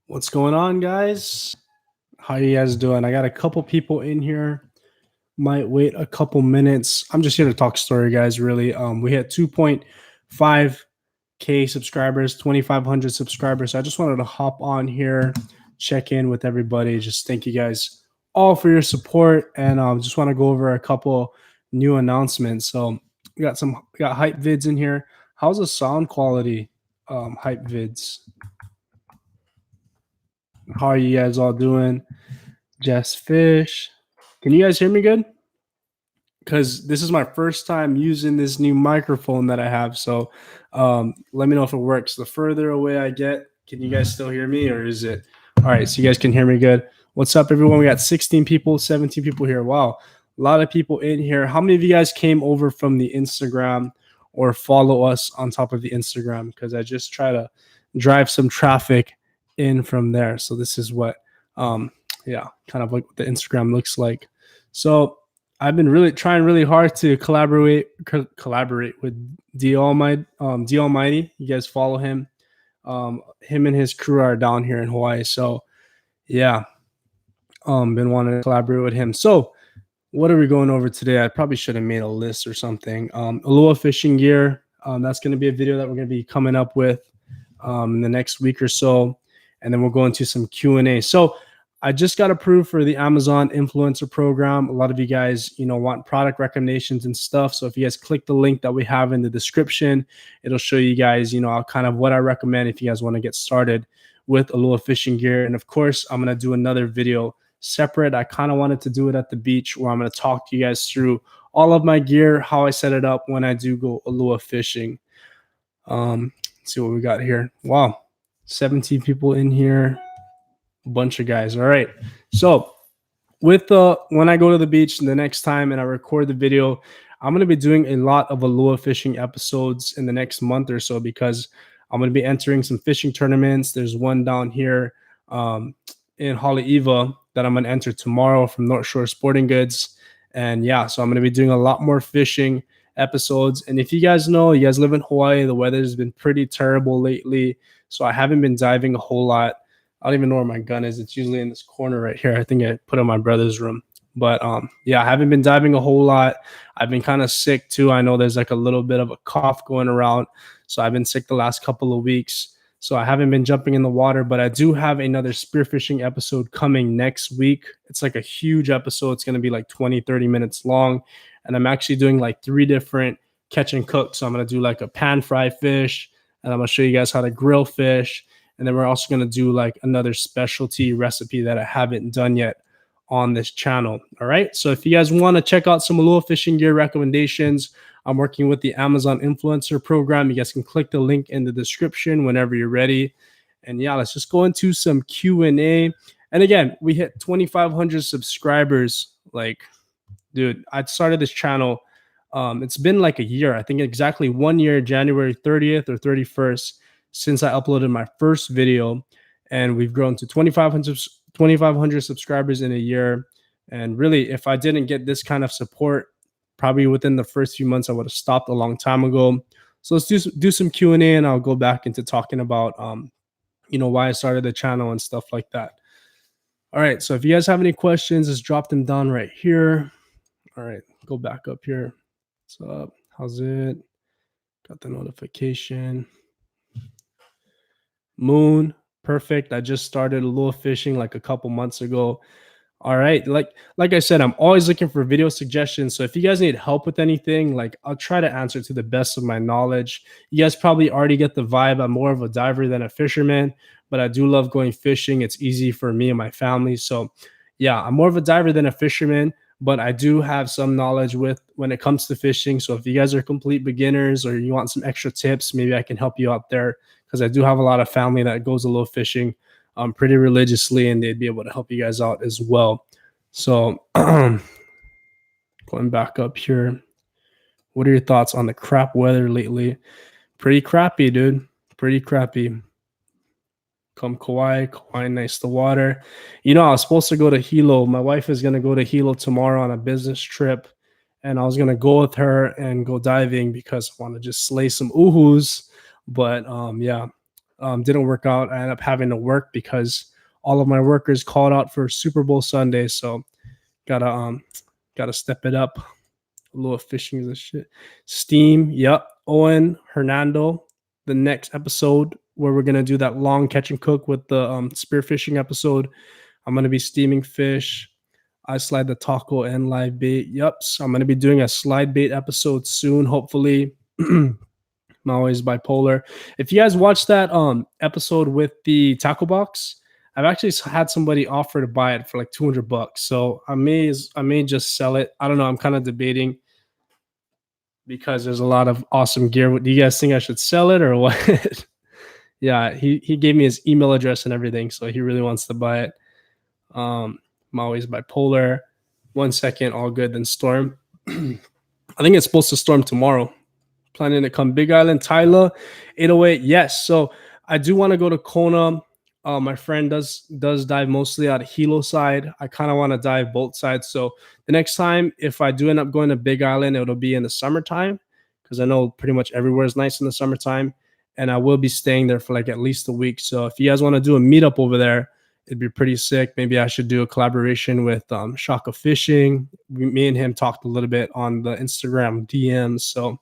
What's going on, guys? How you guys doing? I got a couple people in here. Might wait a couple minutes. I'm just here to talk story, guys. Really, we hit 2.5K subscribers, 2,500 subscribers. So I just wanted to hop on here, check in with everybody. Just thank you guys all for your support, and just want to go over a couple new announcements. So we got hype vids in here. How's the sound quality? Hype vids. How are you guys all doing? Jess Fish. Can you guys hear me good? Because this is my first time using this new microphone that I have. So let me know if it works. The further away I get, can you guys still hear me, or is it all right? So you guys can hear me good. What's up, everyone? We got 16 people, 17 people here. Wow, a lot of people in here. How many of you guys came over from the Instagram or follow us on top of the Instagram? Because I just try to drive some traffic in from there. So this is what kind of like what the Instagram looks like. So I've been really trying really hard to collaborate with D Almighty. You guys follow him. Him and his crew are down here in Hawaii. So yeah, been wanting to collaborate with him. So what are we going over today? I probably should have made a list or something. ULUA fishing gear. That's going to be a video that we're going to be coming up with in the next week or so, and then we'll go into some Q&A. So I just got approved for the Amazon influencer program. A lot of you guys, want product recommendations and stuff. So if you guys click the link that we have in the description, it'll show you guys, kind of what I recommend if you guys want to get started with ULUA fishing gear. And of course, I'm going to do another video separate. I kind of wanted to do it at the beach where I'm going to talk to you guys through all of my gear, how I set it up when I do go ULUA fishing. Let's see what we got here. Wow, 17 people in here. Bunch of guys. All right. So with when I go to the beach the next time and I record the video, I'm going to be doing a lot of ULUA fishing episodes in the next month or so, because I'm going to be entering some fishing tournaments. There's one down here in Haleiwa that I'm going to enter tomorrow from North Shore Sporting Goods. And yeah, so I'm going to be doing a lot more fishing episodes. And if you guys know, you guys live in Hawaii, the weather has been pretty terrible lately. So I haven't been diving a whole lot. I don't even know where my gun is. It's usually in this corner right here. I think I put it in my brother's room. But yeah, I haven't been diving a whole lot. I've been kind of sick too. I know there's like a little bit of a cough going around. So I've been sick the last couple of weeks. So I haven't been jumping in the water, but I do have another spearfishing episode coming next week. It's like a huge episode. It's going to be like 20, 30 minutes long. And I'm actually doing like 3 different catch and cook. So I'm going to do like a pan fry fish, and I'm going to show you guys how to grill fish. And then we're also going to do like another specialty recipe that I haven't done yet on this channel. All right. So if you guys want to check out some ULUA fishing gear recommendations, I'm working with the Amazon influencer program. You guys can click the link in the description whenever you're ready. And yeah, let's just go into some Q&A. And again, we hit 2,500 subscribers. Like, dude, I started this channel. It's been like a year. I think exactly 1 year, January 30th or 31st. Since I uploaded my first video, and we've grown to 2,500 subscribers in a year. And really, if I didn't get this kind of support, probably within the first few months, I would have stopped a long time ago. So let's do some Q&A, and I'll go back into talking about, why I started the channel and stuff like that. All right. So if you guys have any questions, just drop them down right here. All right. Go back up here. What's up? How's it? Got the notification. Moon, perfect. I just started ULUA fishing like a couple months ago. All right, like I said, I'm always looking for video suggestions. So if you guys need help with anything, like I'll try to answer to the best of my knowledge. You guys probably already get the vibe. I'm more of a diver than a fisherman, but I do love going fishing. It's easy for me and my family. So yeah, I'm more of a diver than a fisherman, but I do have some knowledge when it comes to fishing. So if you guys are complete beginners or you want some extra tips, maybe I can help you out there, because I do have a lot of family that goes ULUA fishing pretty religiously, and they'd be able to help you guys out as well. So going back up here, what are your thoughts on the crap weather lately? Pretty crappy, dude. Pretty crappy. Come Kauai, nice to water. I was supposed to go to Hilo. My wife is going to go to Hilo tomorrow on a business trip, and I was going to go with her and go diving because I want to just slay some uhus. But yeah, Didn't work out. I ended up having to work because all of my workers called out for Super Bowl Sunday. So gotta step it up. A little fishing is a shit. Steam, yep. Owen, Hernando. The next episode where we're gonna do that long catch and cook with the spearfishing episode. I'm gonna be steaming fish. I slide the taco and live bait. Yep. So I'm gonna be doing a slide bait episode soon, hopefully. I'm always bipolar. If you guys watched that episode with the taco box, I've actually had somebody offer to buy it for like $200. So I may just sell it. I don't know. I'm kind of debating because there's a lot of awesome gear. Do you guys think I should sell it or what? Yeah, he gave me his email address and everything, so he really wants to buy it. I'm always bipolar. 1 second, all good, then storm. I think it's supposed to storm tomorrow. Planning to come Big Island, Tyler, 808. Yes. So I do want to go to Kona. My friend does dive mostly out of Hilo side. I kind of want to dive both sides. So the next time, if I do end up going to Big Island, it'll be in the summertime because I know pretty much everywhere is nice in the summertime. And I will be staying there for like at least a week. So if you guys want to do a meetup over there, it'd be pretty sick. Maybe I should do a collaboration with Shaka Fishing. Me and him talked a little bit on the Instagram DMs. So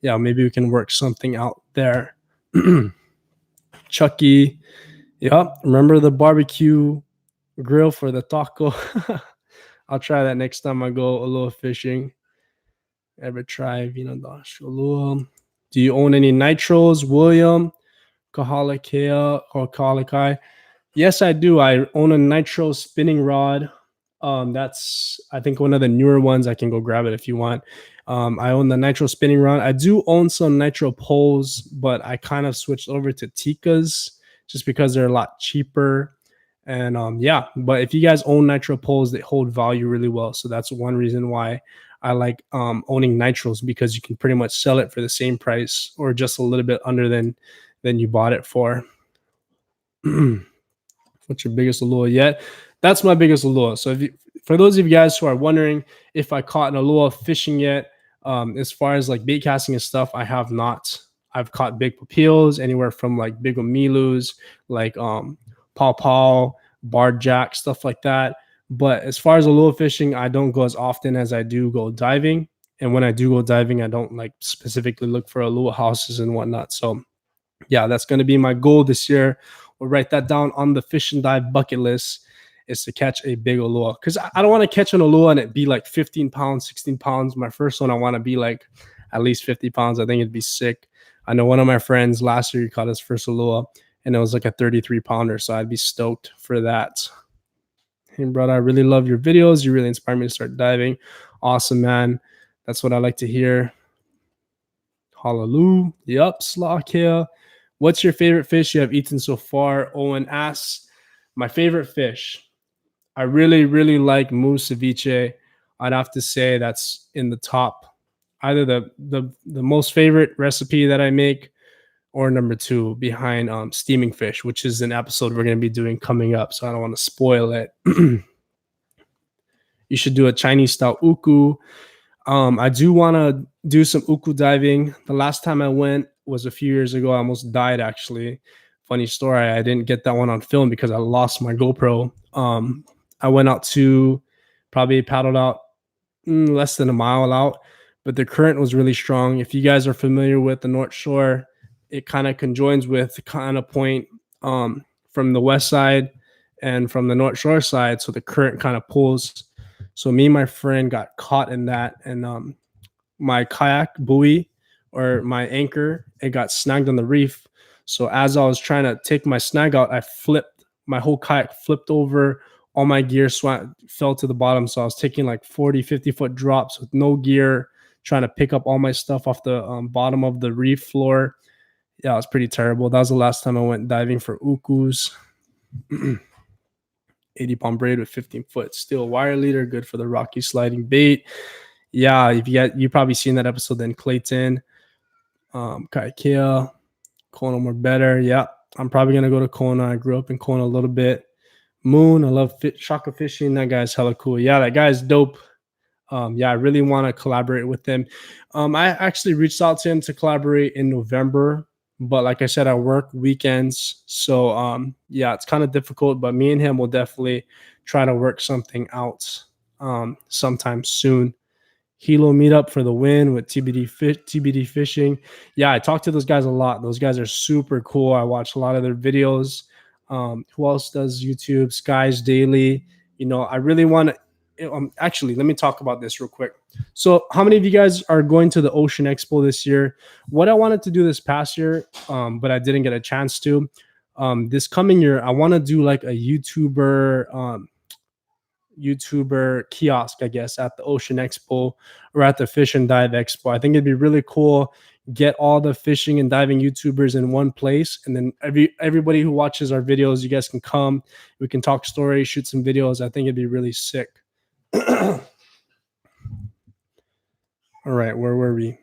yeah, maybe we can work something out there. Chucky, yeah, remember the barbecue grill for the taco? I'll try that next time I go ULUA fishing. Ever try Vino Dash ULUA? Do you own any nitros, William? Kahalakea or Kahalakai? Yes, I do. I own a nitro spinning rod. That's I think one of the newer ones. I can go grab it if you want. I own the nitro spinning rod. I do own some nitro poles, but I kind of switched over to Tikas just because they're a lot cheaper. And yeah, but if you guys own nitro poles, they hold value really well. So that's one reason why I like owning nitros, because you can pretty much sell it for the same price or just a little bit under than you bought it for. What's your biggest ULUA yet? That's my biggest ULUA. So for those of you guys who are wondering if I caught an ULUA fishing yet, as far as like bait casting and stuff, I have not. I've caught big papillos, anywhere from like big omilus, like paw paw, bar jack, stuff like that. But as far as ULUA fishing, I don't go as often as I do go diving. And when I do go diving, I don't like specifically look for ULUA houses and whatnot. So yeah, that's going to be my goal this year. We'll write that down on the fish and dive bucket list, is to catch a big ULUA. Because I don't want to catch an ULUA and it be like 15 pounds, 16 pounds. My first one, I want to be like at least 50 pounds. I think it'd be sick. I know one of my friends last year, he caught his first ULUA and it was like a 33 pounder. So I'd be stoked for that. Hey, brother, I really love your videos. You really inspire me to start diving. Awesome, man. That's what I like to hear. Hallelujah. Yup, Slakia. What's your favorite fish you have eaten so far? Owen asks. My favorite fish. I really, really like moose ceviche. I'd have to say that's in the top. Either the most favorite recipe that I make, or number two behind steaming fish, which is an episode we're going to be doing coming up. So I don't want to spoil it. You should do a Chinese style uku. I do want to do some uku diving. The last time I went was a few years ago. I almost died, actually. Funny story. I didn't get that one on film because I lost my GoPro. I went out to probably paddled out less than a mile out, but the current was really strong. If you guys are familiar with the North Shore, it kind of conjoins with Kana Point from the west side and from the North Shore side. So the current kind of pulls. So me and my friend got caught in that, and my kayak buoy or my anchor, it got snagged on the reef. So as I was trying to take my snag out, I flipped. My whole kayak flipped over. All my gear fell to the bottom. So I was taking like 40, 50-foot drops with no gear, trying to pick up all my stuff off the bottom of the reef floor. Yeah, it was pretty terrible. That was the last time I went diving for ukus. 80-pound braid with 15-foot steel wire leader, good for the rocky sliding bait. Yeah, if you probably seen that episode then, Clayton. Kaikea, Kona more better. Yeah, I'm probably gonna go to Kona. I grew up in Kona a little bit. Moon, I love Shaka Fishing. That guy's hella cool. Yeah, that guy's dope. Yeah, I really want to collaborate with him. I actually reached out to him to collaborate in November. But like I said, I work weekends, so yeah, it's kind of difficult. But me and him will definitely try to work something out sometime soon. Hilo meetup for the win with TBD fishing. Yeah, I talk to those guys a lot. Those guys are super cool. I watch a lot of their videos. Who else does YouTube? Skies Daily. You know, I really want to. Actually, let me talk about this real quick. So, how many of you guys are going to the Ocean Expo this year? What I wanted to do this past year, but I didn't get a chance to. This coming year, I want to do like a YouTuber kiosk, I guess, at the Ocean Expo or at the Fish and Dive Expo. I think it'd be really cool. Get all the fishing and diving YouTubers in one place, and then everybody who watches our videos, you guys can come. We can talk stories, shoot some videos. I think it'd be really sick. All right, where were we?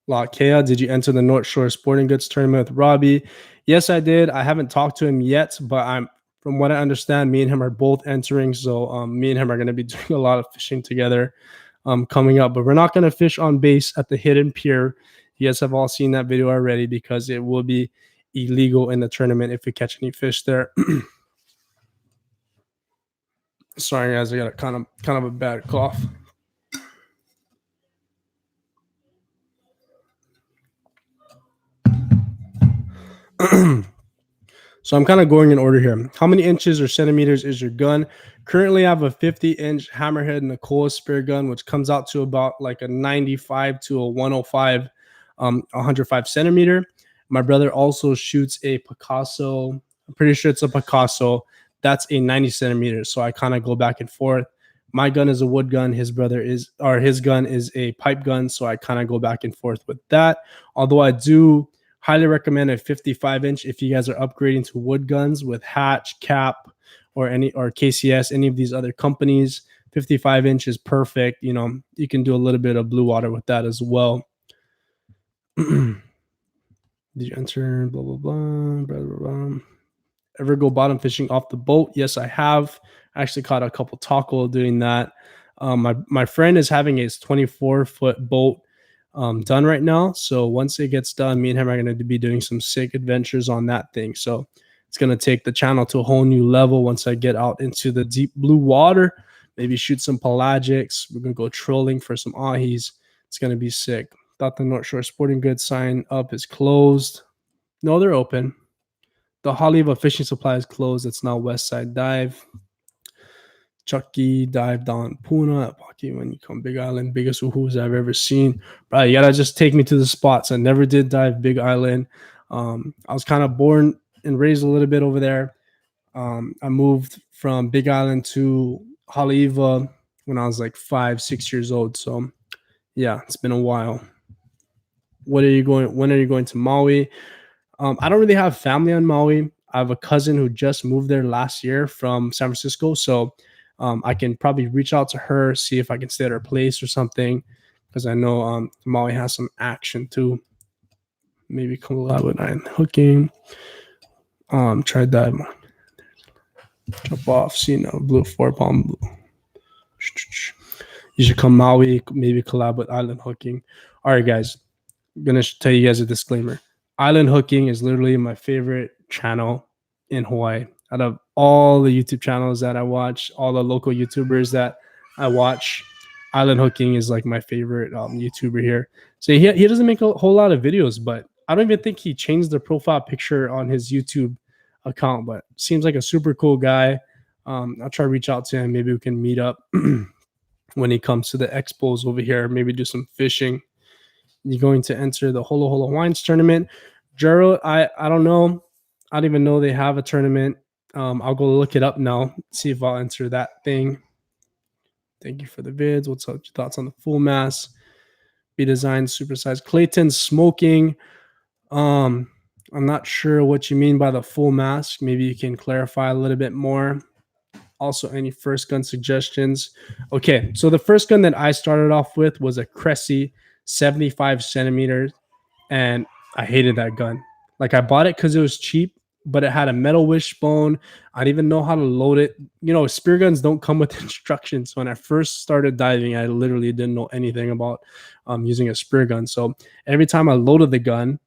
Lakea, did you enter the North Shore Sporting Goods tournament with Robbie? Yes, I did. I haven't talked to him yet, but from what I understand, me and him are both entering. So me and him are going to be doing a lot of fishing together coming up. But we're not going to fish on base at the Hidden Pier. You guys have all seen that video already because it will be illegal in the tournament if we catch any fish there. Sorry, guys, I got a kind of a bad cough. So I'm kind of going in order here. How many inches or centimeters is your gun? Currently, I have a 50-inch Hammerhead Nicola spear gun, which comes out to about like a 95 to a 105, 105 centimeter. My brother also shoots a Picasso. I'm pretty sure it's a Picasso. That's a 90 centimeters. So I kind of go back and forth. My gun is a wood gun. His gun is a pipe gun. So I kind of go back and forth with that. Although I do highly recommend a 55-inch if you guys are upgrading to wood guns with Hatch, Cap, or KCS, any of these other companies. 55-inch is perfect. You know, you can do a little bit of blue water with that as well. Did you enter blah blah blah blah blah blah? Ever go bottom fishing off the boat? Yes, I have. I actually caught a couple taco doing that. My friend is having his 24-foot boat done right now. So once it gets done, me and him are going to be doing some sick adventures on that thing. So it's going to take the channel to a whole new level once I get out into the deep blue water, maybe shoot some pelagics. We're going to go trolling for some ahis. It's going to be sick. Thought the North Shore Sporting Goods sign up is closed. No, they're open. The Haleiwa Fishing Supply is closed. It's now West Side Dive. Chucky dived on Puna at Paki when you come Big Island, biggest woohoos I've ever seen. Bro, you gotta just take me to the spots. I never did dive Big Island. I was kind of born and raised a little bit over there. I moved from Big Island to Haleiwa when I was like 5-6 years old. So yeah, it's been a while. When are you going to Maui? I don't really have family on Maui. I have a cousin who just moved there last year from San Francisco. So I can probably reach out to her, see if I can stay at her place or something, because I know Maui has some action too. Maybe collab with Iron Hooking. Try dive. Jump off. See now, blue 4-pound blue. You should come Maui. Maybe collab with Island Hooking. All right, guys. I'm gonna tell you guys a disclaimer. Island Hooking is literally my favorite channel in Hawaii. Out of all the YouTube channels that I watch, all the local YouTubers that I watch, Island Hooking is like my favorite YouTuber here. So he doesn't make a whole lot of videos, but I don't even think he changed the profile picture on his YouTube account, but seems like a super cool guy. I'll try to reach out to him. Maybe we can meet up when he comes to the expos over here. Maybe do some fishing. You're going to enter the Holo Holo Wines tournament. Gerald, I don't know. I don't even know they have a tournament. I'll go look it up now, see if I'll enter that thing. Thank you for the vids. What's up? Your thoughts on the full mass? Be designed supersized. Clayton smoking. I'm not sure what you mean by the full mask. Maybe you can clarify a little bit more. Also, any first gun suggestions? Okay, so the first gun that I started off with was a Cressy 75 centimeters, and I hated that gun. Like, I bought it because it was cheap, but it had a metal wishbone. I didn't even know how to load it. You know, spear guns don't come with instructions. When I first started diving, I literally didn't know anything about using a spear gun. So every time I loaded the gun,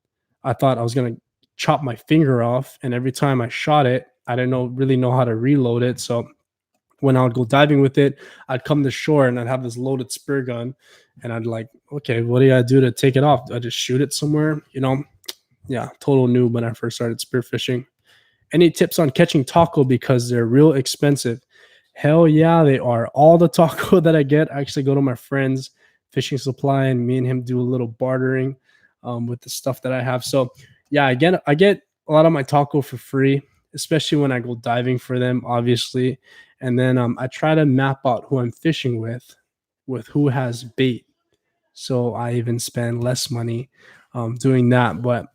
I thought I was gonna chop my finger off, and every time I shot it, I didn't really know how to reload it. So when I would go diving with it, I'd come to shore and I'd have this loaded spear gun, and I'd like, okay, what do I do to take it off? Do I just shoot it somewhere? Yeah, total noob when I first started spearfishing. Any tips on catching taco because they're real expensive? Hell yeah, they are. All the taco that I get, I actually go to my friend's fishing supply, and me and him do a little bartering with the stuff that I have. So yeah, I get a lot of my taco for free, especially when I go diving for them, obviously. And then I try to map out who I'm fishing with who has bait. So I even spend less money doing that. But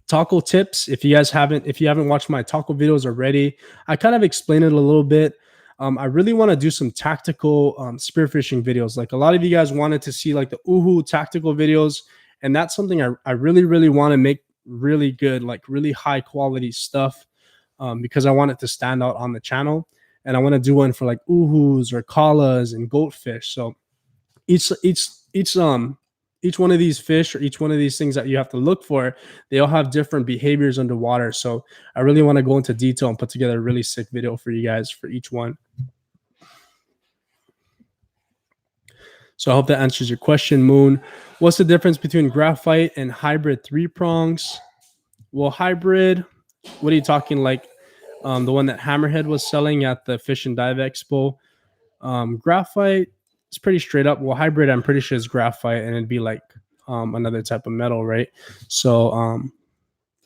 taco tips, if you haven't watched my taco videos already, I kind of explain it a little bit. I really want to do some tactical spearfishing videos. Like a lot of you guys wanted to see like the uhu tactical videos, and that's something I really want to make really good, like really high quality stuff, because I want it to stand out on the channel. And I want to do one for like uhus or kalas and goatfish. So each each each each one of these fish or each one of these things that you have to look for, they all have different behaviors underwater. So I really want to go into detail and put together a really sick video for you guys for each one. So I hope that answers your question, Moon. What's the difference between graphite and hybrid three prongs? Well, hybrid, what are you talking like? The one that Hammerhead was selling at the Fish and Dive Expo. Graphite is pretty straight up. Well, hybrid, I'm pretty sure is graphite, and it'd be like another type of metal, right? So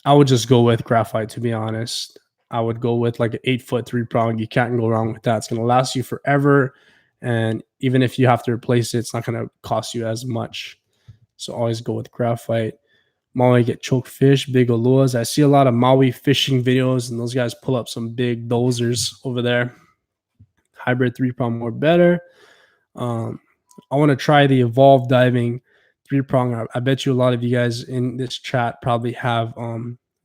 I would just go with graphite, to be honest. I would go with like an 8-foot three prong. You can't go wrong with that. It's going to last you forever. And even if you have to replace it, it's not going to cost you as much. So always go with graphite. Maui get choked fish, big ULUAs. I see a lot of Maui fishing videos, and those guys pull up some big dozers over there. Hybrid three prong more better. I want to try the evolved diving three prong. I bet you a lot of you guys in this chat probably have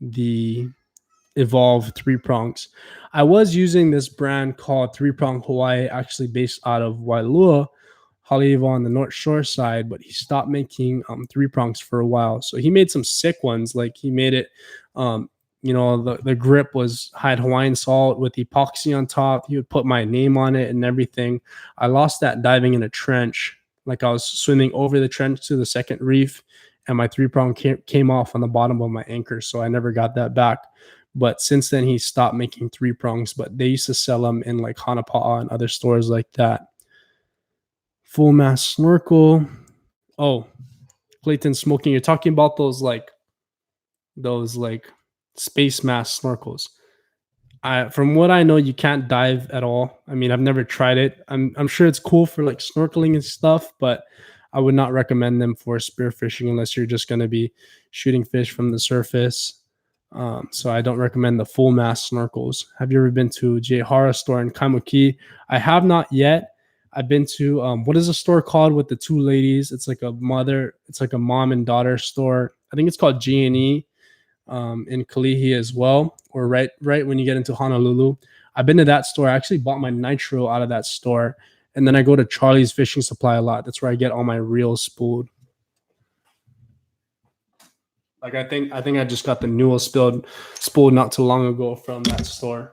the evolved three prongs. I was using this brand called Three Prong Hawaii, actually based out of Wailua, Haleiwa on the North Shore side, but he stopped making three prongs for a while. So he made some sick ones. Like he made it, the grip was hide Hawaiian salt with epoxy on top. He would put my name on it and everything. I lost that diving in a trench. Like I was swimming over the trench to the second reef, and my three prong came off on the bottom of my anchor. So I never got that back. But since then, he stopped making three prongs, but they used to sell them in like Hanapa'a and other stores like that. Full mask snorkel. Oh, Clayton smoking. You're talking about those space mask snorkels. From what I know, you can't dive at all. I mean, I've never tried it. I'm sure it's cool for like snorkeling and stuff, but I would not recommend them for spearfishing unless you're just going to be shooting fish from the surface. So I don't recommend the full mask snorkels. Have you ever been to Jehara store in Kaimuki? I have not yet. I've been to what is a store called with the two ladies? It's like a mom and daughter store. I think it's called G&E in Kalihi as well, or right when you get into Honolulu. I've been to that store. I actually bought my nitro out of that store, and then I go to Charlie's Fishing Supply a lot. That's where I get all my reels spooled. Like I think I just got the newest spooled not too long ago from that store.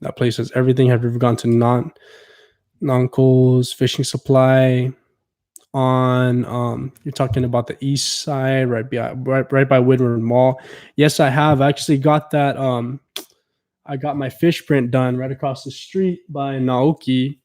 That place has everything. Have you ever gone to Non-Cole's Fishing Supply on you're talking about the east side, right by Woodward Mall? Yes, I have. I actually got that I got my fish print done right across the street by Naoki.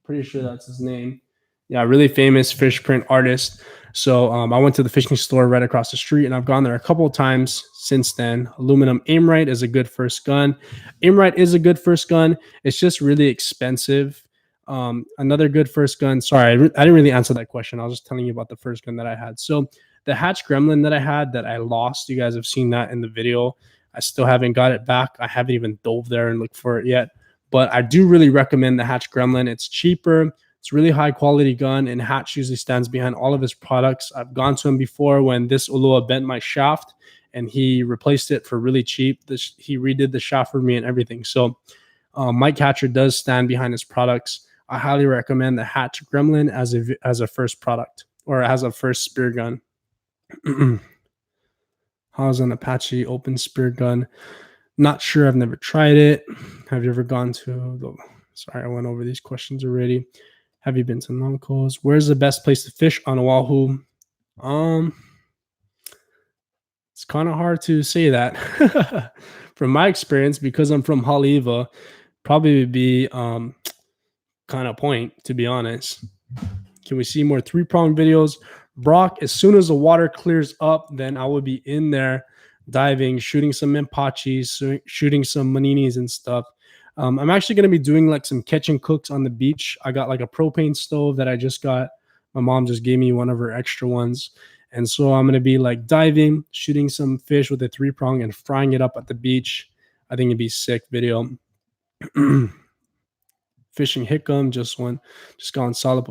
Pretty sure that's his name. Yeah, really famous fish print artist. So I went to the fishing store right across the street, and I've gone there a couple of times since then. Aluminum Aimrite is a good first gun. Aimrite is a good first gun. It's just really expensive. Another good first gun. Sorry, I didn't really answer that question. I was just telling you about the first gun that I had. So the Hatch Gremlin that I had that I lost, you guys have seen that in the video. I still haven't got it back. I haven't even dove there and looked for it yet. But I do really recommend the Hatch Gremlin. It's cheaper. It's a really high quality gun, and Hatch usually stands behind all of his products. I've gone to him before when this ULUA bent my shaft, and he replaced it for really cheap. He redid the shaft for me and everything. So Mike Hatcher does stand behind his products. I highly recommend the Hatch Gremlin as a first product or as a first spear gun. How's an Apache open spear gun? Not sure. I've never tried it. Have you ever gone to the? Sorry, I went over these questions already. Have you been to Nancos? Where's the best place to fish on Oahu? It's kind of hard to say that. From my experience, because I'm from Haleiwa, probably would be kind of point, to be honest. Can we see more 3-prong videos? Brock, as soon as the water clears up, then I will be in there diving, shooting some impachis, shooting some maninis and stuff. I'm actually going to be doing like some catch and cooks on the beach. I got like a propane stove that I just got. My mom just gave me one of her extra ones. And so I'm going to be like diving, shooting some fish with a 3-prong and frying it up at the beach. I think it'd be sick video. Fishing Hickam, just got on solid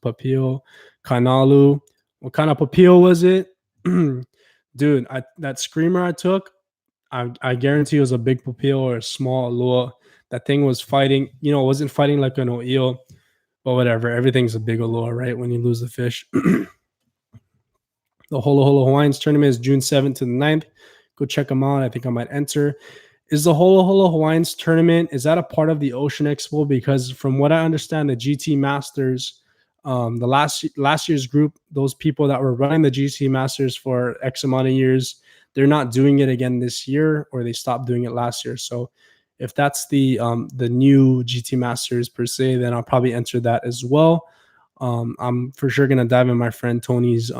papio. Kanalu. What kind of papio was it? Dude, that screamer I took, I guarantee it was a big papio or a small ULUA. That thing was fighting, it wasn't fighting like an oeo, but whatever. Everything's a big ULUA, right? When you lose the fish. The Holo Holo Hawaiians tournament is June 7th to the 9th. Go check them out. I think I might enter. Is the Holo Holo Hawaiians tournament, is that a part of the Ocean Expo? Because from what I understand, the GT Masters, the last year's group, those people that were running the GT Masters for X amount of years, they're not doing it again this year, or they stopped doing it last year. So if that's the new GT Masters per se, then I'll probably enter that as well. I'm for sure going to dive in my friend Tony's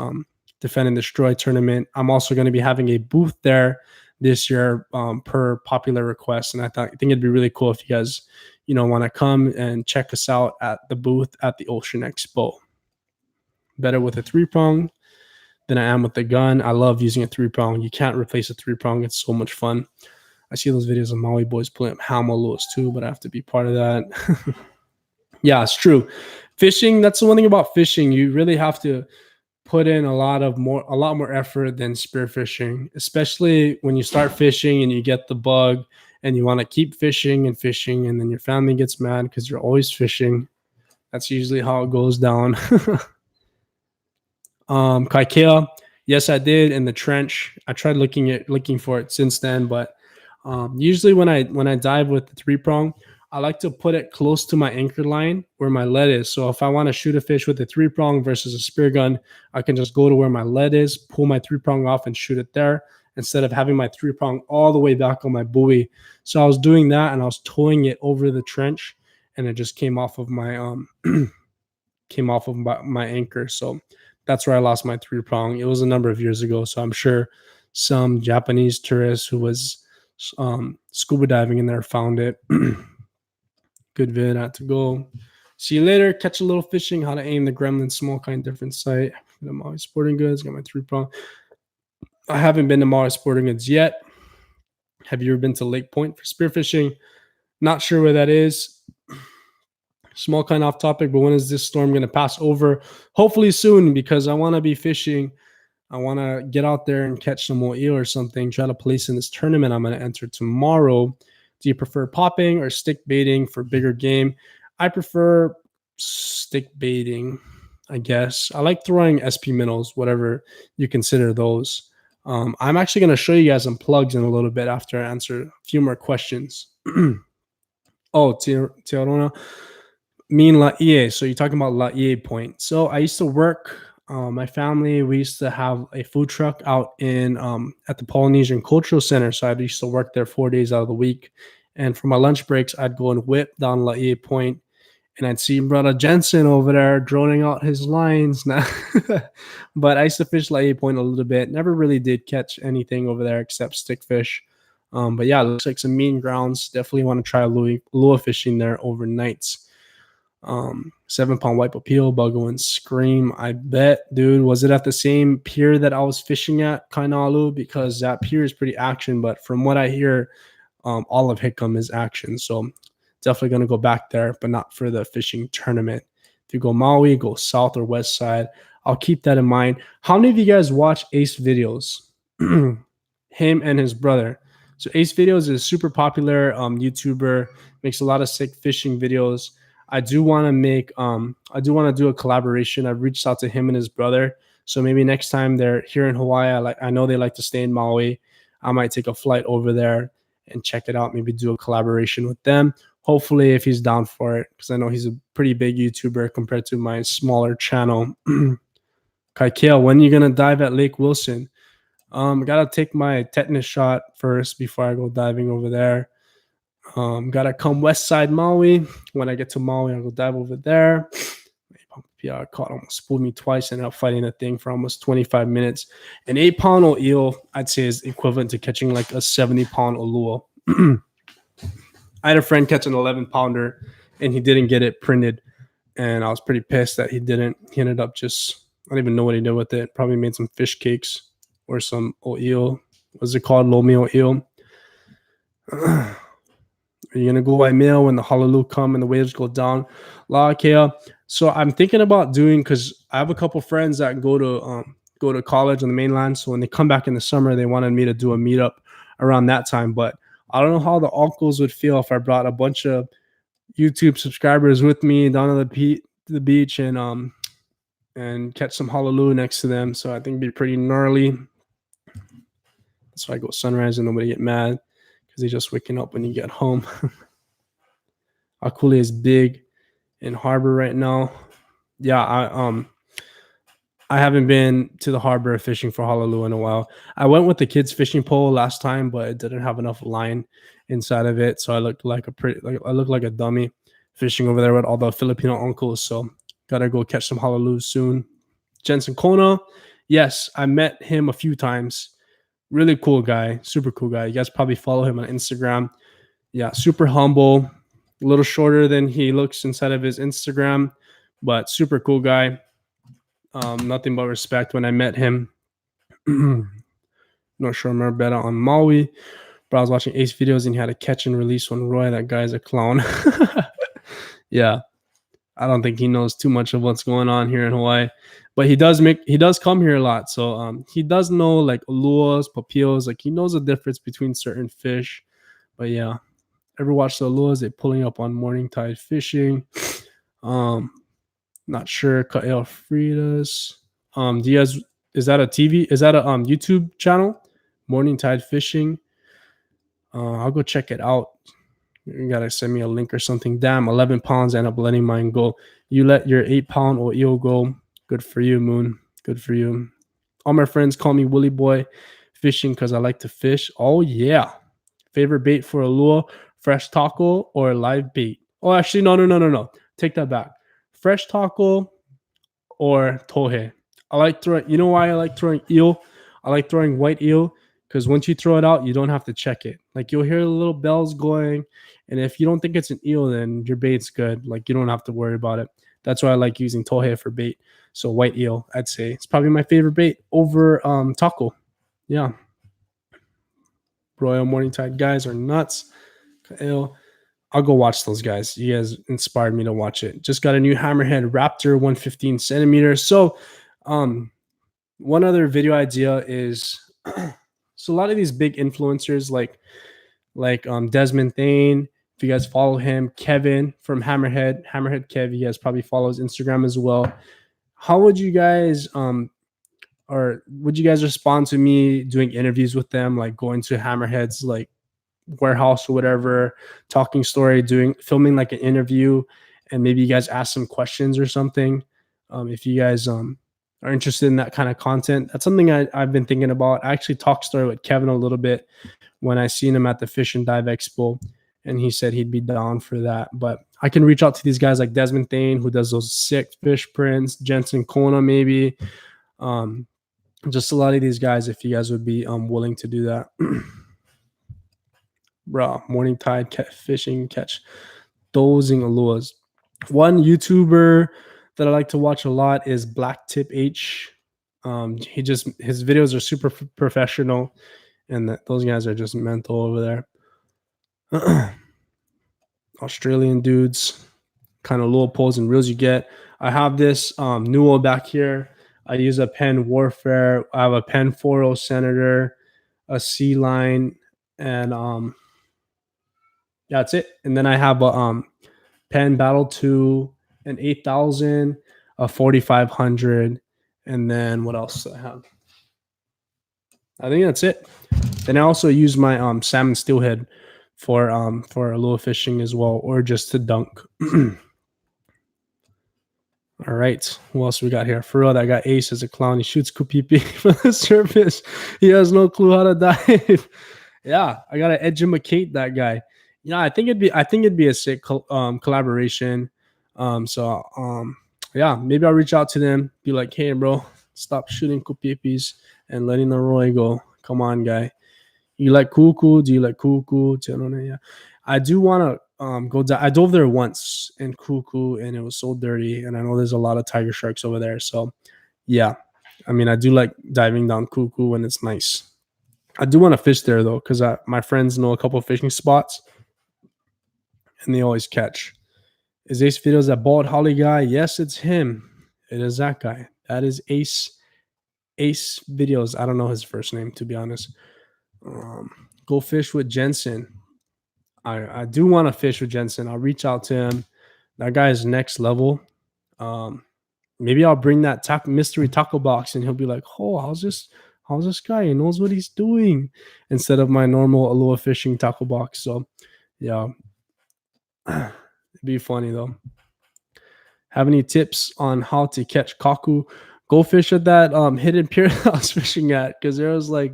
Defend and Destroy tournament. I'm also going to be having a booth there this year per popular request. And I think it'd be really cool if you guys, want to come and check us out at the booth at the Ocean Expo. Better with a 3-prong than I am with the gun. I love using a 3-prong. You can't replace a 3-prong. It's so much fun. I see those videos of Maui boys pulling up Hamo Lewis too, but I have to be part of that. Yeah, it's true. Fishing, that's the one thing about fishing. You really have to put in a lot more effort than spearfishing, especially when you start fishing and you get the bug and you want to keep fishing, and then your family gets mad because you're always fishing. That's usually how it goes down. Kaikea, yes, I did in the trench. I tried looking for it since then, but usually when I dive with the 3-prong, I like to put it close to my anchor line where my lead is. So if I want to shoot a fish with a 3-prong versus a spear gun, I can just go to where my lead is, pull my 3-prong off and shoot it there instead of having my 3-prong all the way back on my buoy. So I was doing that and I was towing it over the trench, and it just came off of my my anchor. So that's where I lost my 3-prong. It was a number of years ago. So I'm sure some Japanese tourist who was scuba diving in there found it. Good vid. I had to go. See you later. Catch a little fishing. How to aim the gremlin. Small kind, different site. The Maui Sporting Goods. Got my 3-prong. I haven't been to Maui Sporting Goods yet. Have you ever been to Lake Point for spearfishing? Not sure where that is. Small kind off topic, but when is this storm going to pass over? Hopefully soon, because I want to be fishing. I want to get out there and catch some more eel or something. Try to place in this tournament I'm going to enter tomorrow. Do you prefer popping or stick baiting for bigger game? I prefer stick baiting, I guess. I like throwing SP minnows, whatever you consider those. I'm actually going to show you guys some plugs in a little bit after I answer a few more questions. Oh, Tiarona. Mean Laie. So you're talking about Laie Point. So I used to work, my family, we used to have a food truck out in at the Polynesian Cultural Center. So I used to work there 4 days out of the week. And for my lunch breaks, I'd go and whip down Laie Point, and I'd see Brother Jensen over there droning out his lines. But I used to fish Laie Point a little bit. Never really did catch anything over there except stickfish. But yeah, it looks like some mean grounds. Definitely want to try lure fishing there overnights. 7-pound white appeal, Buggo and Scream. I bet, dude, was it at the same pier that I was fishing at, Kainalu? Because that pier is pretty action, but from what I hear, all of Hickam is action. So definitely going to go back there, but not for the fishing tournament. If you go Maui, go south or west side. I'll keep that in mind. How many of you guys watch Ace videos? Him and his brother. So Ace videos is a super popular YouTuber, makes a lot of sick fishing videos. I do want to make I do want to do a collaboration. I've reached out to him and his brother. So maybe next time they're here in Hawaii, I know they like to stay in Maui. I might take a flight over there and check it out. Maybe do a collaboration with them. Hopefully, if he's down for it, because I know he's a pretty big YouTuber compared to my smaller channel. Kaikea, when are you gonna dive at Lake Wilson? I gotta take my tetanus shot first before I go diving over there. Gotta come west side Maui. When I get to Maui, I'll go dive over there. Yeah, caught almost spooled me twice. Ended up fighting the thing for almost 25 minutes. An 8-pound eel, I'd say, is equivalent to catching like a 70-pound ULUA. I had a friend catch an 11-pounder, and he didn't get it printed, and I was pretty pissed that he didn't. He ended up just, I don't even know what he did with it. Probably made some fish cakes or some eel. What's it called? Lomi eel. Are you gonna go by mail when the Honolulu come and the waves go down? La'akea. So I'm thinking about doing, because I have a couple friends that go to college on the mainland. So when they come back in the summer, they wanted me to do a meetup around that time. But I don't know how the uncles would feel if I brought a bunch of YouTube subscribers with me down to the beach and catch some Honolulu next to them. So I think it'd be pretty gnarly. That's why I go sunrise and nobody get mad, because they're just waking up when you get home. Akule is big in harbor right now. Yeah, I haven't been to the harbor fishing for Honolulu in a while. I went with the kids' fishing pole last time, but it didn't have enough line inside of it, so I looked like a dummy fishing over there with all the Filipino uncles. So gotta go catch some Honolulu soon. Jensen Kona, yes, I met him a few times. Really cool guy, super cool guy. You guys probably follow him on Instagram. Yeah, super humble, a little shorter than he looks inside of his Instagram, but super cool guy. Nothing but respect when I met him. Not sure I'm better on Maui, but I was watching Ace videos and he had a catch and release one. Roy, that guy's a clown. Yeah, I don't think he knows too much of what's going on here in Hawaii, but he does come here a lot. So he does know like uluas, papios, like he knows the difference between certain fish. But yeah, ever watch the uluas? They pulling up on morning tide fishing. Not sure. Kael Fridas. Do you guys, is that a TV? Is that a YouTube channel? Morning tide fishing. I'll go check it out. You gotta send me a link or something. Damn, 11 pounds, end up letting mine go. You let your 8-pound or eel go. Good for you, Moon. Good for you. All my friends call me Willy Boy fishing because I like to fish. Oh yeah. Favorite bait for a lure: fresh taco or live bait? Oh, actually, no. Take that back. Fresh taco or tohe. I like throwing. You know why I like throwing eel? I like throwing white eel because once you throw it out, you don't have to check it. Like you'll hear the little bells going, and if you don't think it's an eel, then your bait's good. Like you don't have to worry about it. That's why I like using tohe for bait. So white eel, I'd say it's probably my favorite bait over taco. Yeah. Royal Morning Tide guys are nuts. I'll go watch those guys. You guys inspired me to watch it. Just got a new Hammerhead Raptor 115 centimeters. So one other video idea is so a lot of these big influencers like Desmond Thane, if you guys follow him, Kevin from Hammerhead Kev, you guys probably follow his Instagram as well. How would you guys or would you guys respond to me doing interviews with them, like going to Hammerhead's like warehouse or whatever, talking story, filming like an interview, and maybe you guys ask some questions or something? If you guys are interested in that kind of content, that's something I've been thinking about. I actually talked story with Kevin a little bit when I seen him at the Fish and Dive Expo, and he said he'd be down for that. But I can reach out to these guys like Desmond Thane, who does those sick fish prints, Jensen Kona maybe. Just a lot of these guys, if you guys would be willing to do that. Bro, morning tide fishing, catch dozing uluas. One YouTuber that I like to watch a lot is Black Tip H. His videos are super professional, and those guys are just mental over there. Australian dudes, kind of low poles and reels you get. I have this Newell back here. I use a Penn Warfare. I have a Penn 4.0 Senator, a Sea Line, and that's it. And then I have Penn Battle 2, an 8,000, a 4,500, and then what else do I have? I think that's it. Then I also use my salmon steelhead for lure fishing as well, or just to dunk. All right, who else we got here? For real, that guy Ace is a clown. He shoots kupipi from the surface. He has no clue how to dive. Yeah, I gotta educate that guy. Yeah, I think it'd be a sick collaboration. Yeah, maybe I'll reach out to them, be like, hey, bro, stop shooting kupipis and letting the Roy go. Come on, guy. You like Kuku? Do you like Kuku? Yeah. I do want to go down. I dove there once in Kuku and it was so dirty. And I know there's a lot of tiger sharks over there. So, yeah. I mean, I do like diving down Kuku when it's nice. I do want to fish there, though, because my friends know a couple of fishing spots and they always catch. Is Ace Videos that bald Holly guy? Yes, it's him. It is that guy. That is Ace Videos. I don't know his first name, to be honest. Go fish with Jensen. I do want to fish with Jensen. I'll reach out to him. That guy is next level. Maybe I'll bring that mystery taco box and he'll be like, oh, how's this guy? He knows what he's doing, instead of my normal ULUA fishing taco box. So yeah. It'd be funny though. Have any tips on how to catch kaku? Go fish at that hidden pier that I was fishing at, because there was like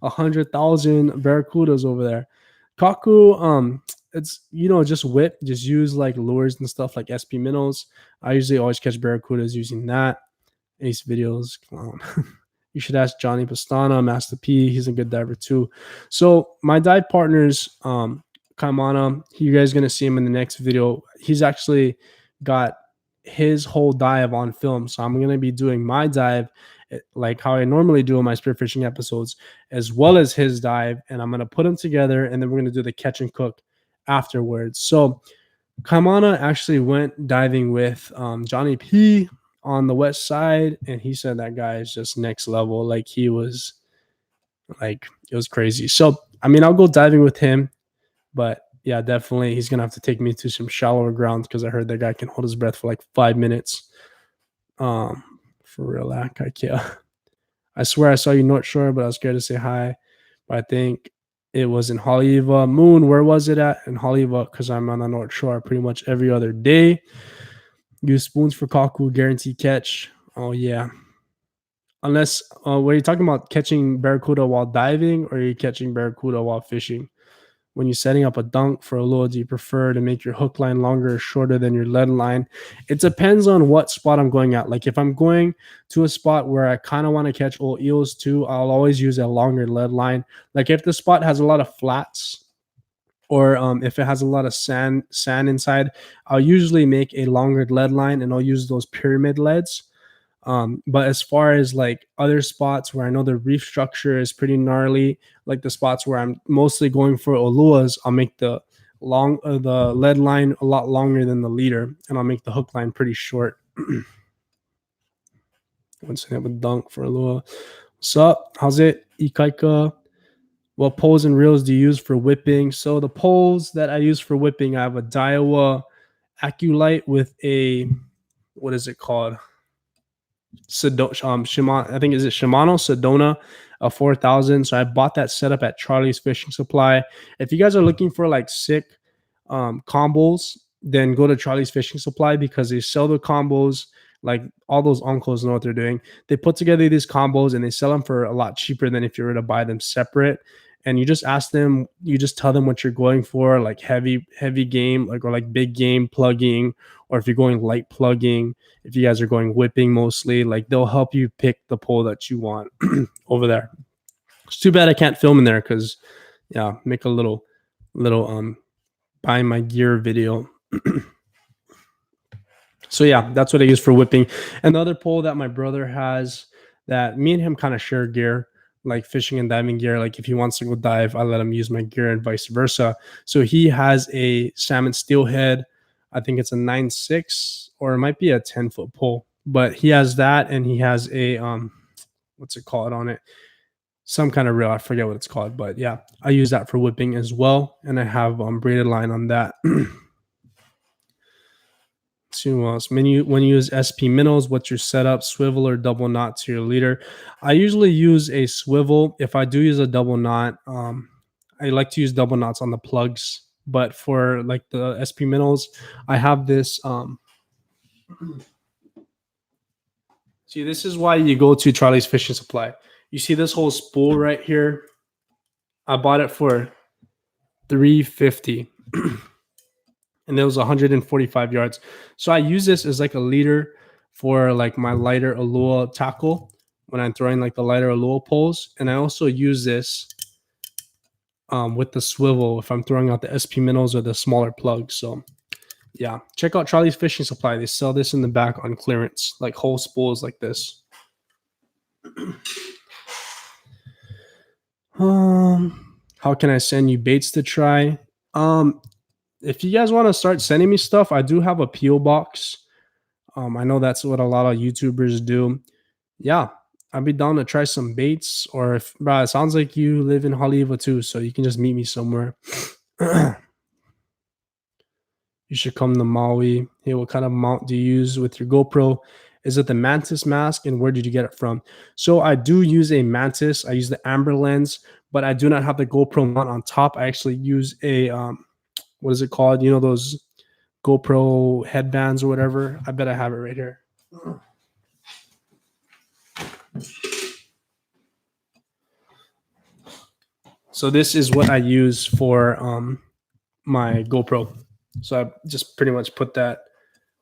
100,000 barracudas over there. Kaku, it's just whip, just use like lures and stuff like SP minnows. I usually always catch barracudas using that. Ace Videos, you should ask Johnny Pastana, Master P. He's a good diver too. So my dive partners, Kaimana, you guys gonna see him in the next video. He's actually got his whole dive on film, so I'm gonna be doing my dive like how I normally do in my spearfishing episodes, as well as his dive, and I'm gonna put them together, and then we're gonna do the catch and cook afterwards. So Kaimana actually went diving with Johnny P on the west side, and he said that guy is just next level. Like he was, like it was crazy. So I mean, I'll go diving with him, but yeah, definitely he's gonna have to take me to some shallower ground, because I heard that guy can hold his breath for like 5 minutes. For real, yeah. I swear I saw you North Shore, but I was scared to say hi. But I think it was in Haleiwa. Moon, where was it at? In Haleiwa, because I'm on the North Shore pretty much every other day. Use spoons for kaku, guaranteed catch. Oh yeah. Unless, were you talking about catching barracuda while diving, or are you catching barracuda while fishing? When you're setting up a dunk for a lure, do you prefer to make your hook line longer or shorter than your lead line? It depends on what spot I'm going at. Like if I'm going to a spot where I kind of want to catch old eels too, I'll always use a longer lead line. Like if the spot has a lot of flats, or if it has a lot of sand inside, I'll usually make a longer lead line, and I'll use those pyramid leads. But as far as like other spots where I know the reef structure is pretty gnarly, like the spots where I'm mostly going for uluas, I'll make the lead line a lot longer than the leader, and I'll make the hook line pretty short. Once I have a dunk for ulua. What's up? How's it, Ikaika? What poles and reels do you use for whipping? So the poles that I use for whipping, I have a Daiwa Aculite with a, what is it called? Shimano, I think is it Shimano Sedona, a 4000. So I bought that setup at Charlie's Fishing Supply. If you guys are looking for like sick combos, then go to Charlie's Fishing Supply, because they sell the combos. Like all those uncles know what they're doing. They put together these combos and they sell them for a lot cheaper than if you were to buy them separate. And you just ask them, you just tell them what you're going for, like heavy game, like, or like big game plugging, or if you're going light plugging, if you guys are going whipping mostly, like they'll help you pick the pole that you want over there. It's too bad I can't film in there, because yeah, make a little buying my gear video. So yeah, that's what I use for whipping. And the other pole that my brother has, that me and him kind of share gear, like fishing and diving gear. Like if he wants to go dive, I let him use my gear and vice versa. So he has a salmon steelhead. I think it's a 9.6, or it might be a 10-foot pole, but he has that, and he has a what's it called on it? Some kind of reel. I forget what it's called, but yeah, I use that for whipping as well. And I have braided line on that. Two else. When you use SP minnows, what's your setup? Swivel or double knot to your leader? I usually use a swivel. If I do use a double knot, I like to use double knots on the plugs. But for like the SP minnows, I have this. See, this is why you go to Charlie's Fishing Supply. You see this whole spool right here? I bought it for $350 and it was 145 yards. So I use this as like a leader for like my lighter ULUA tackle when I'm throwing like the lighter ULUA poles. And I also use this with the swivel if I'm throwing out the SP minnows or the smaller plugs. So yeah, check out Charlie's Fishing Supply. They sell this in the back on clearance, like whole spools like this. How can I send you baits to try? If you guys want to start sending me stuff, I do have a PO box. I know that's what a lot of YouTubers do. Yeah, I'd be down to try some baits. Or if, bro, it sounds like you live in Haleiwa too, so you can just meet me somewhere. You should come to Maui. Hey, what kind of mount do you use with your GoPro? Is it the Mantis mask, and where did you get it from? So I do use a Mantis. I use the amber lens, but I do not have the GoPro mount on top. I actually use a what is it called? You know, those GoPro headbands or whatever. I bet I have it right here. So this is what I use for my GoPro. So I just pretty much put that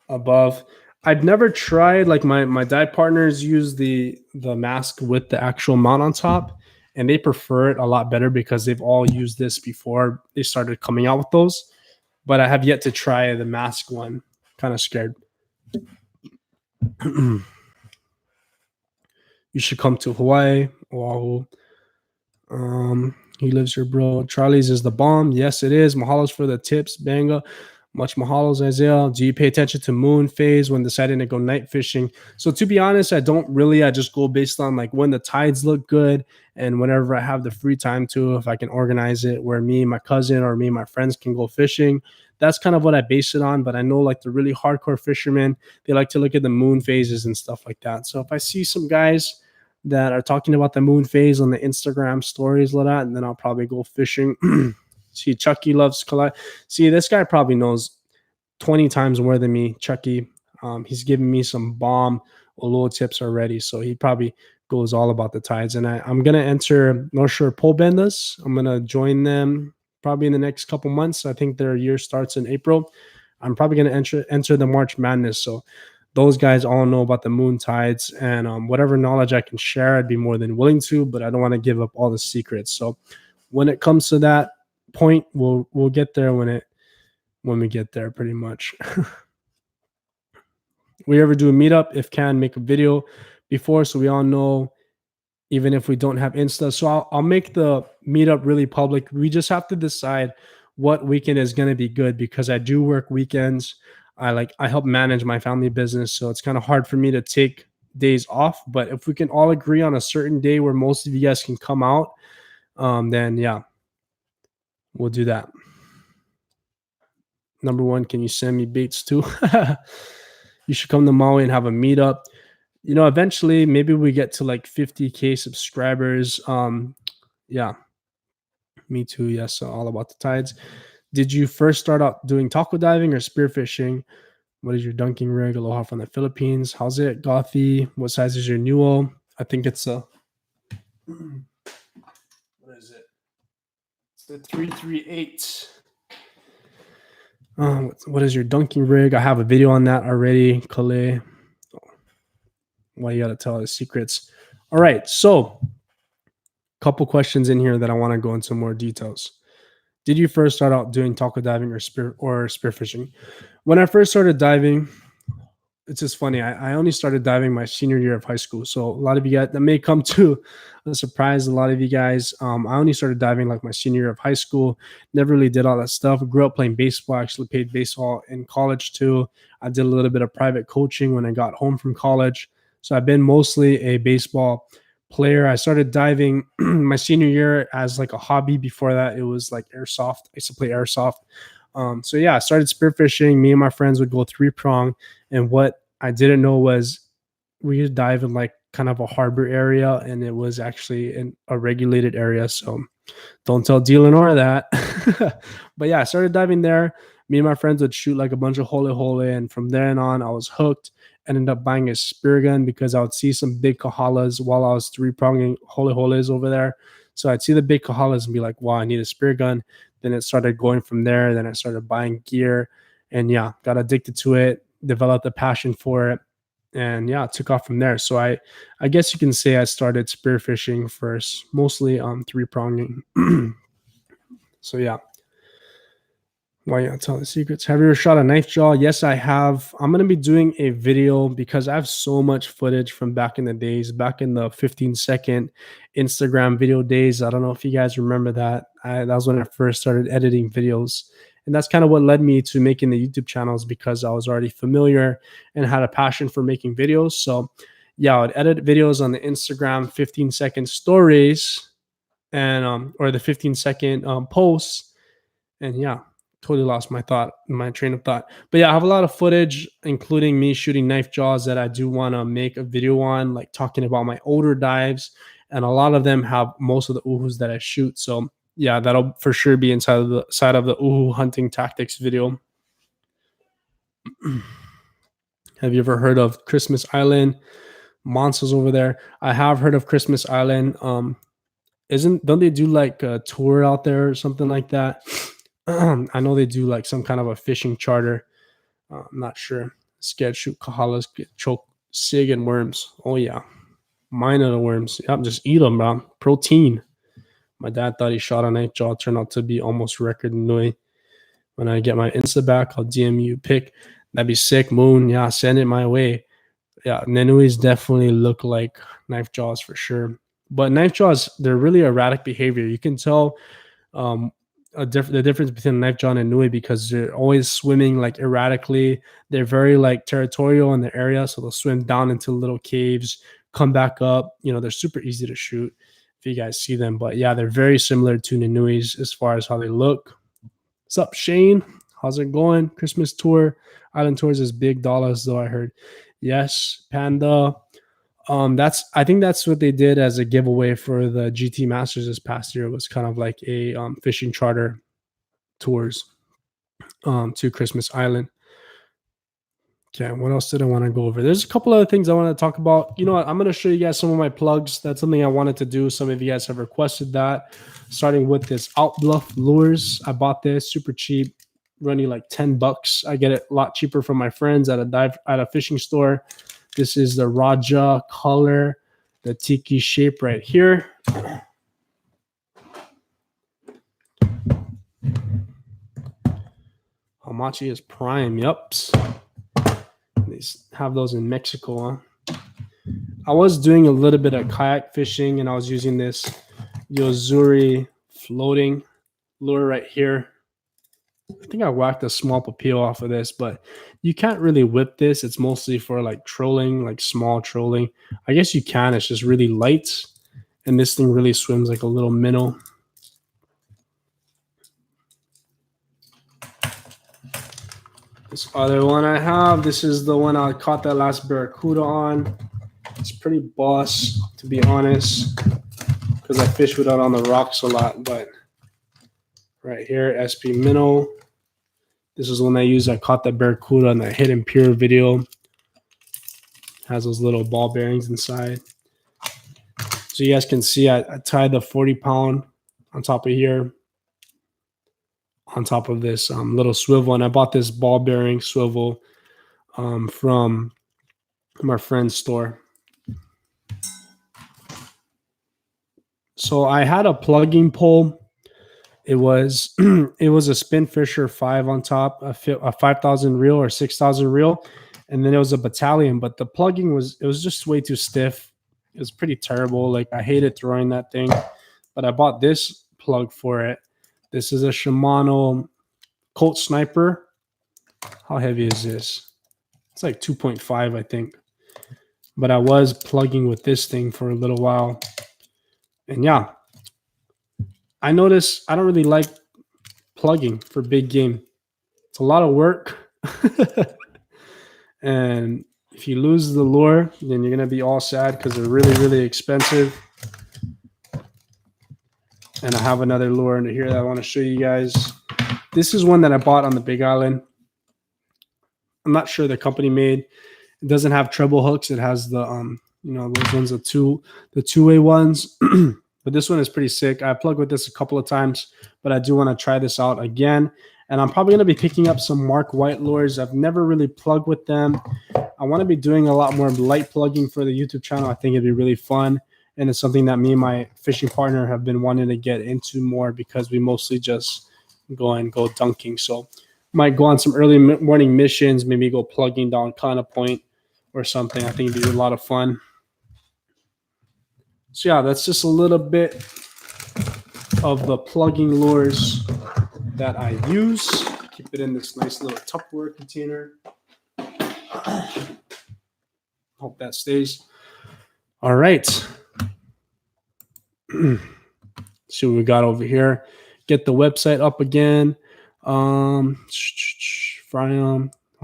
above. I've never tried, like my dive partners use the mask with the actual mount on top, and they prefer it a lot better because they've all used this before they started coming out with those. But I have yet to try the mask one. Kind of scared. You should come to Hawaii, Oahu. He lives here, bro. Charlie's is the bomb. Yes, it is. Mahalos for the tips, Banga. Much mahalos, Isaiah. Do you pay attention to moon phase when deciding to go night fishing? So to be honest, I don't really. I just go based on like when the tides look good and whenever I have the free time to, if I can organize it where me and my cousin or me and my friends can go fishing. That's kind of what I base it on. But I know like the really hardcore fishermen, they like to look at the moon phases and stuff like that. So if I see some guys that are talking about the moon phase on the Instagram stories, like that, and then I'll probably go fishing. See, Chucky loves collide. See, this guy probably knows 20 times more than me, Chucky. He's given me some bomb ULUA tips already, so he probably goes all about the tides. And I'm gonna enter North Shore Pole Benders. I'm gonna join them probably in the next couple months. I think their year starts in April. I'm probably gonna enter the March Madness. So those guys all know about the moon tides, and whatever knowledge I can share, I'd be more than willing to. But I don't want to give up all the secrets. So when it comes to that point, we'll get there when we get there, pretty much. We ever do a meetup? If can, make a video before so we all know, even if we don't have Insta. So I'll make the meetup really public. We just have to decide what weekend is going to be good because I do work weekends. I help manage my family business, so it's kind of hard for me to take days off. But if we can all agree on a certain day where most of you guys can come out, then yeah, we'll do that. Number one, can you send me baits too? You should come to Maui and have a meetup. You know, eventually, maybe we get to like 50K subscribers. Yeah, me too. Yes, all about the tides. Did you first start out doing taco diving or spearfishing? What is your dunking rig? Aloha from the Philippines. How's it, Gothy? What size is your Nuo? I think it's a. What is it? It's the 338. What is your dunking rig? I have a video on that already. Kale. Why you gotta tell the secrets? All right, so a couple questions in here that I want to go into more details. Did you first start out doing taco diving or spearfishing? When I first started diving, it's just funny. I only started diving my senior year of high school. So a lot of you guys, that may come to a surprise. A lot of you guys, I only started diving like my senior year of high school. Never really did all that stuff. Grew up playing baseball. Actually played baseball in college too. I did a little bit of private coaching when I got home from college. So I've been mostly a baseball player. I started diving my senior year as like a hobby. Before that, it was like airsoft. I used to play airsoft. So yeah, I started spearfishing. Me and my friends would go 3-prong, and what I didn't know was we would dive in like kind of a harbor area, and it was actually in a regulated area. So don't tell Dylan or that. But yeah, I started diving there. Me and my friends would shoot like a bunch of hole hole, and from then on, I was hooked. Ended up buying a spear gun because I would see some big kahalas while I was 3-pronging hole holes over there. So I'd see the big kahalas and be like, "Wow, I need a spear gun." Then it started going from there. Then I started buying gear, and yeah, got addicted to it. Developed a passion for it, and yeah, it took off from there. So I guess you can say I started spearfishing first, mostly 3-pronging. So yeah, why you tell the secrets? Have you ever shot a knife jaw? Yes, I have. I'm gonna be doing a video because I have so much footage from back in the days, back in the 15-second Instagram video days. I don't know if you guys remember that. That was when I first started editing videos. And that's kind of what led me to making the YouTube channels, because I was already familiar and had a passion for making videos. So yeah, I would edit videos on the Instagram 15-second stories and or the 15-second posts. And yeah, totally lost my train of thought. But yeah, I have a lot of footage, including me shooting knife jaws, that I do want to make a video on, like talking about my older dives. And a lot of them have most of the uhus that I shoot. So yeah, that'll for sure be inside of the side of the uhu hunting tactics video. Have you ever heard of Christmas Island? Monsters over there. I have heard of Christmas Island. Isn't don't they do like a tour out there or something like that? I know they do like some kind of a fishing charter. I'm not sure. Scared shoot kahalas, get choke, sig, and worms. Oh yeah, mine are the worms. Yep, just eat them, bro. Protein. My dad thought he shot a knife jaw. Turned out to be almost record nui. When I get my Insta back, I'll DM you pick. That'd be sick. Moon, yeah, send it my way. Yeah, Nenuis definitely look like knife jaws for sure. But knife jaws, they're really erratic behavior. You can tell um, the difference between a knife jaw and a nui because they're always swimming like erratically. They're very like territorial in their area, so they'll swim down into little caves, come back up. You know, they're super easy to shoot if you guys see them. But yeah, they're very similar to Nanuis as far as how they look. What's up, Shane? How's it going? Christmas tour, island tours is big dollars though. I heard. Yes, Panda. That's I think that's what they did as a giveaway for the GT Masters this past year. It was kind of like a fishing charter tours to Christmas Island. Okay, what else did I want to go over? There's a couple other things I want to talk about. You know what? I'm going to show you guys some of my plugs. That's something I wanted to do. Some of you guys have requested that. Starting with this Outbluff lures. I bought this super cheap, running like $10. I get it a lot cheaper from my friends at a fishing store. This is the Raja color, the tiki shape right here. Hamachi is prime. Yups. They have those in Mexico, huh? I was doing a little bit of kayak fishing, and I was using this Yozuri floating lure right here. I think I whacked a small papio off of this, but you can't really whip this. It's mostly for like trolling, like small trolling. I guess you can. It's just really light, and this thing really swims like a little minnow. This other one I have, this is the one I caught that last barracuda on. It's pretty boss, to be honest, because I fish with it on the rocks a lot. But right here, SP minnow. This is one I used. I caught that barracuda in that Hidden Pure video. Has those little ball bearings inside. So you guys can see I tied the 40-pound on top of here, on top of this little swivel. And I bought this ball bearing swivel from my friend's store. So I had a plugging pole. It was it was a Spinfisher 5 on top, a 5,000 reel or 6,000 reel, and then it was a battalion. But the plugging was just way too stiff. It was pretty terrible. Like I hated throwing that thing, but I bought this plug for it. This is a Shimano Colt Sniper. How heavy is this? It's like 2.5, I think. But I was plugging with this thing for a little while, and yeah. I notice I don't really like plugging for big game. It's a lot of work. And if you lose the lure, then you're gonna be all sad because they're really, really expensive. And I have another lure under here that I want to show you guys. This is one that I bought on the Big Island. I'm not sure the company made. It doesn't have treble hooks. It has the those ones, the two-way ones. But this one is pretty sick. I plugged with this a couple of times, but I do want to try this out again. And I'm probably going to be picking up some Mark White lures. I've never really plugged with them. I want to be doing a lot more light plugging for the YouTube channel. I think it'd be really fun. And it's something that me and my fishing partner have been wanting to get into more because we mostly just go dunking. So might go on some early morning missions, maybe go plugging down Kana Point or something. I think it'd be a lot of fun. So yeah, that's just a little bit of the plugging lures that I use. Keep it in this nice little Tupperware container. Hope that stays. All right. See what we got over here. Get the website up again. Oh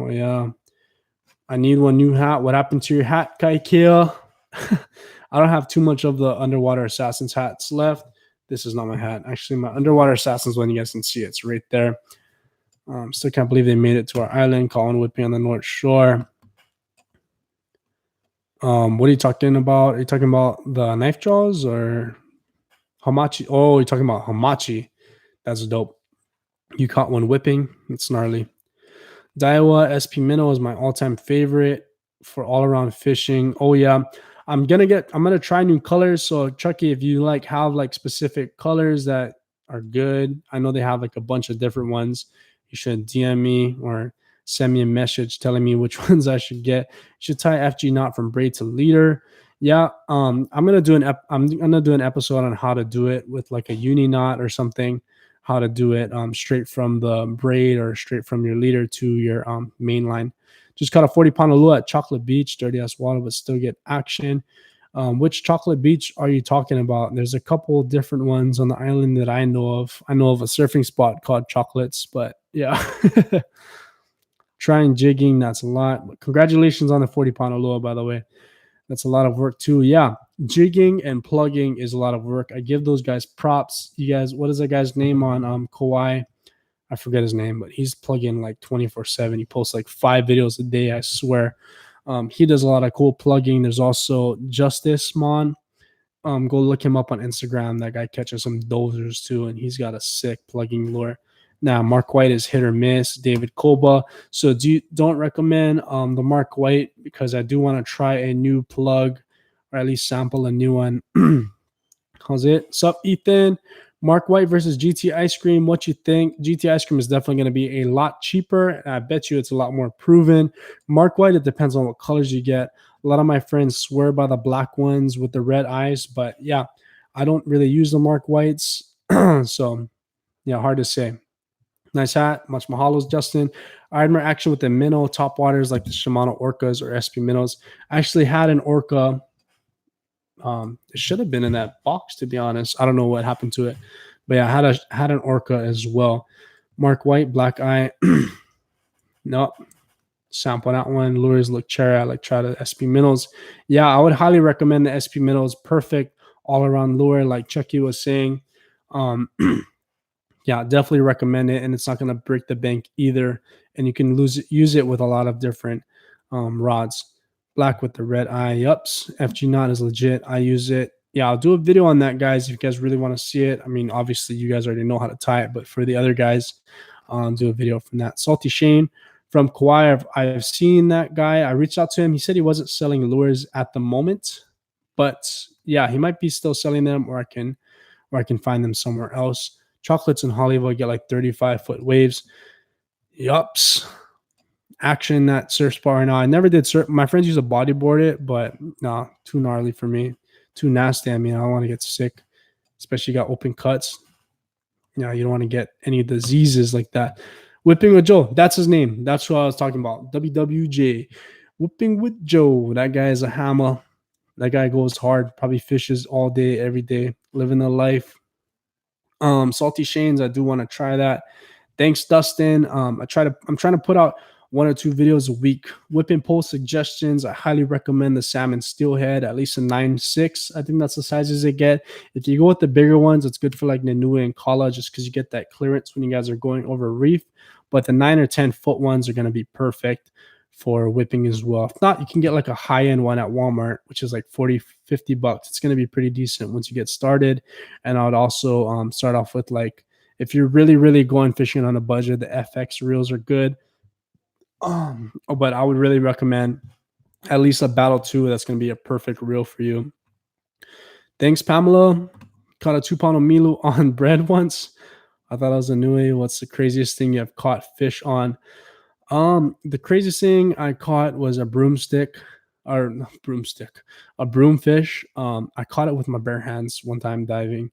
yeah. I need one new hat. What happened to your hat, Kaikia? I don't have too much of the Underwater Assassins hats left. This is not my hat. Actually, my Underwater Assassins one, you guys can see it's right there. Still can't believe they made it to our island. Colin Whitby on the North Shore. What are you talking about? Are you talking about the knife jaws or Hamachi? Oh, you're talking about Hamachi. That's dope. You caught one whipping. It's gnarly. Daiwa SP Minnow is my all-time favorite for all-around fishing. Oh yeah. I'm gonna try new colors. So Chucky, if you have specific colors that are good, I know they have a bunch of different ones. You should DM me or send me a message telling me which ones I should get. You should tie FG knot from braid to leader. Yeah, I'm gonna do an episode on how to do it with a uni knot or something. How to do it straight from the braid or straight from your leader to your main line. Just caught a 40-pound ULUA at Chocolate Beach, dirty ass water, but still get action. Which Chocolate Beach are you talking about? There's a couple different ones on the island that I know of. I know of a surfing spot called Chocolates, but yeah. Trying jigging, that's a lot. But congratulations on the 40-pound ULUA, by the way. That's a lot of work too. Yeah, jigging and plugging is a lot of work. I give those guys props. You guys, what is that guy's name on Kauai? I forget his name, but he's plugging 24/7. He posts 5 videos a day, I swear. He does a lot of cool plugging. There's also Justice Mon. Go look him up on Instagram. That guy catches some dozers too, and he's got a sick plugging lure. Now, Mark White is hit or miss. David Koba. So don't recommend the Mark White because I do want to try a new plug or at least sample a new one. How's it? Sup, Ethan? Mark White versus GT Ice Cream. What you think? GT Ice Cream is definitely going to be a lot cheaper. And I bet you it's a lot more proven. Mark White, it depends on what colors you get. A lot of my friends swear by the black ones with the red eyes. But yeah, I don't really use the Mark Whites. So yeah, hard to say. Nice hat. Much mahalos, Justin. I admire action with the minnow top waters like the Shimano Orcas or SP minnows. I actually had an Orca. It should have been in that box, to be honest. I don't know what happened to it. But yeah, I had an Orca as well. Mark White, black eye. Nope. Sample that one. Lures look cherry. I try the SP minnows. Yeah, I would highly recommend the SP minnows. Perfect all-around lure, like Chucky was saying. Yeah, definitely recommend it, and it's not going to break the bank either. And you can use it with a lot of different rods. Black with the red eye. Yups, FG knot is legit. I use it. Yeah, I'll do a video on that, guys, if you guys really want to see it. I mean, obviously, you guys already know how to tie it, but for the other guys, I'll do a video from that. Salty Shane from Kauai. I've seen that guy. I reached out to him. He said he wasn't selling lures at the moment, but yeah, he might be still selling them, or I can find them somewhere else. Chocolates in Hollywood get 35-foot waves. Yups. Action that surf spar. No, I never did surf. My friends used to bodyboard it, but no, too gnarly for me. Too nasty. I mean, I don't want to get sick, especially got open cuts. You don't want to get any diseases like that. Whipping with Joe. That's his name. That's what I was talking about. WWJ. Whipping with Joe. That guy is a hammer. That guy goes hard. Probably fishes all day, every day. Living a life. Salty Shanes, I do want to try that. Thanks, Dustin. I'm trying to put out 1 or 2 videos a week. Whipping pole suggestions. I highly recommend the salmon steelhead, at least a 9.6. I think that's the sizes they get. If you go with the bigger ones, it's good for like Nanua and Kala, just because you get that clearance when you guys are going over a reef. But the 9 or 10 foot ones are going to be perfect for whipping as well. If not, you can get like a high-end one at Walmart, which is like 40-50 bucks. It's going to be pretty decent once you get started. And I would also start off with, like, if you're really, really going fishing on a budget, the FX reels are good. But I would really recommend at least a Battle 2. That's going to be a perfect reel for you. Thanks, Pamela. Caught a 2 pound of Milu on bread once. I thought I was a newie. What's the craziest thing you have caught fish on? The craziest thing I caught was a broomstick, or not broomstick, a broomfish. I caught it with my bare hands one time diving,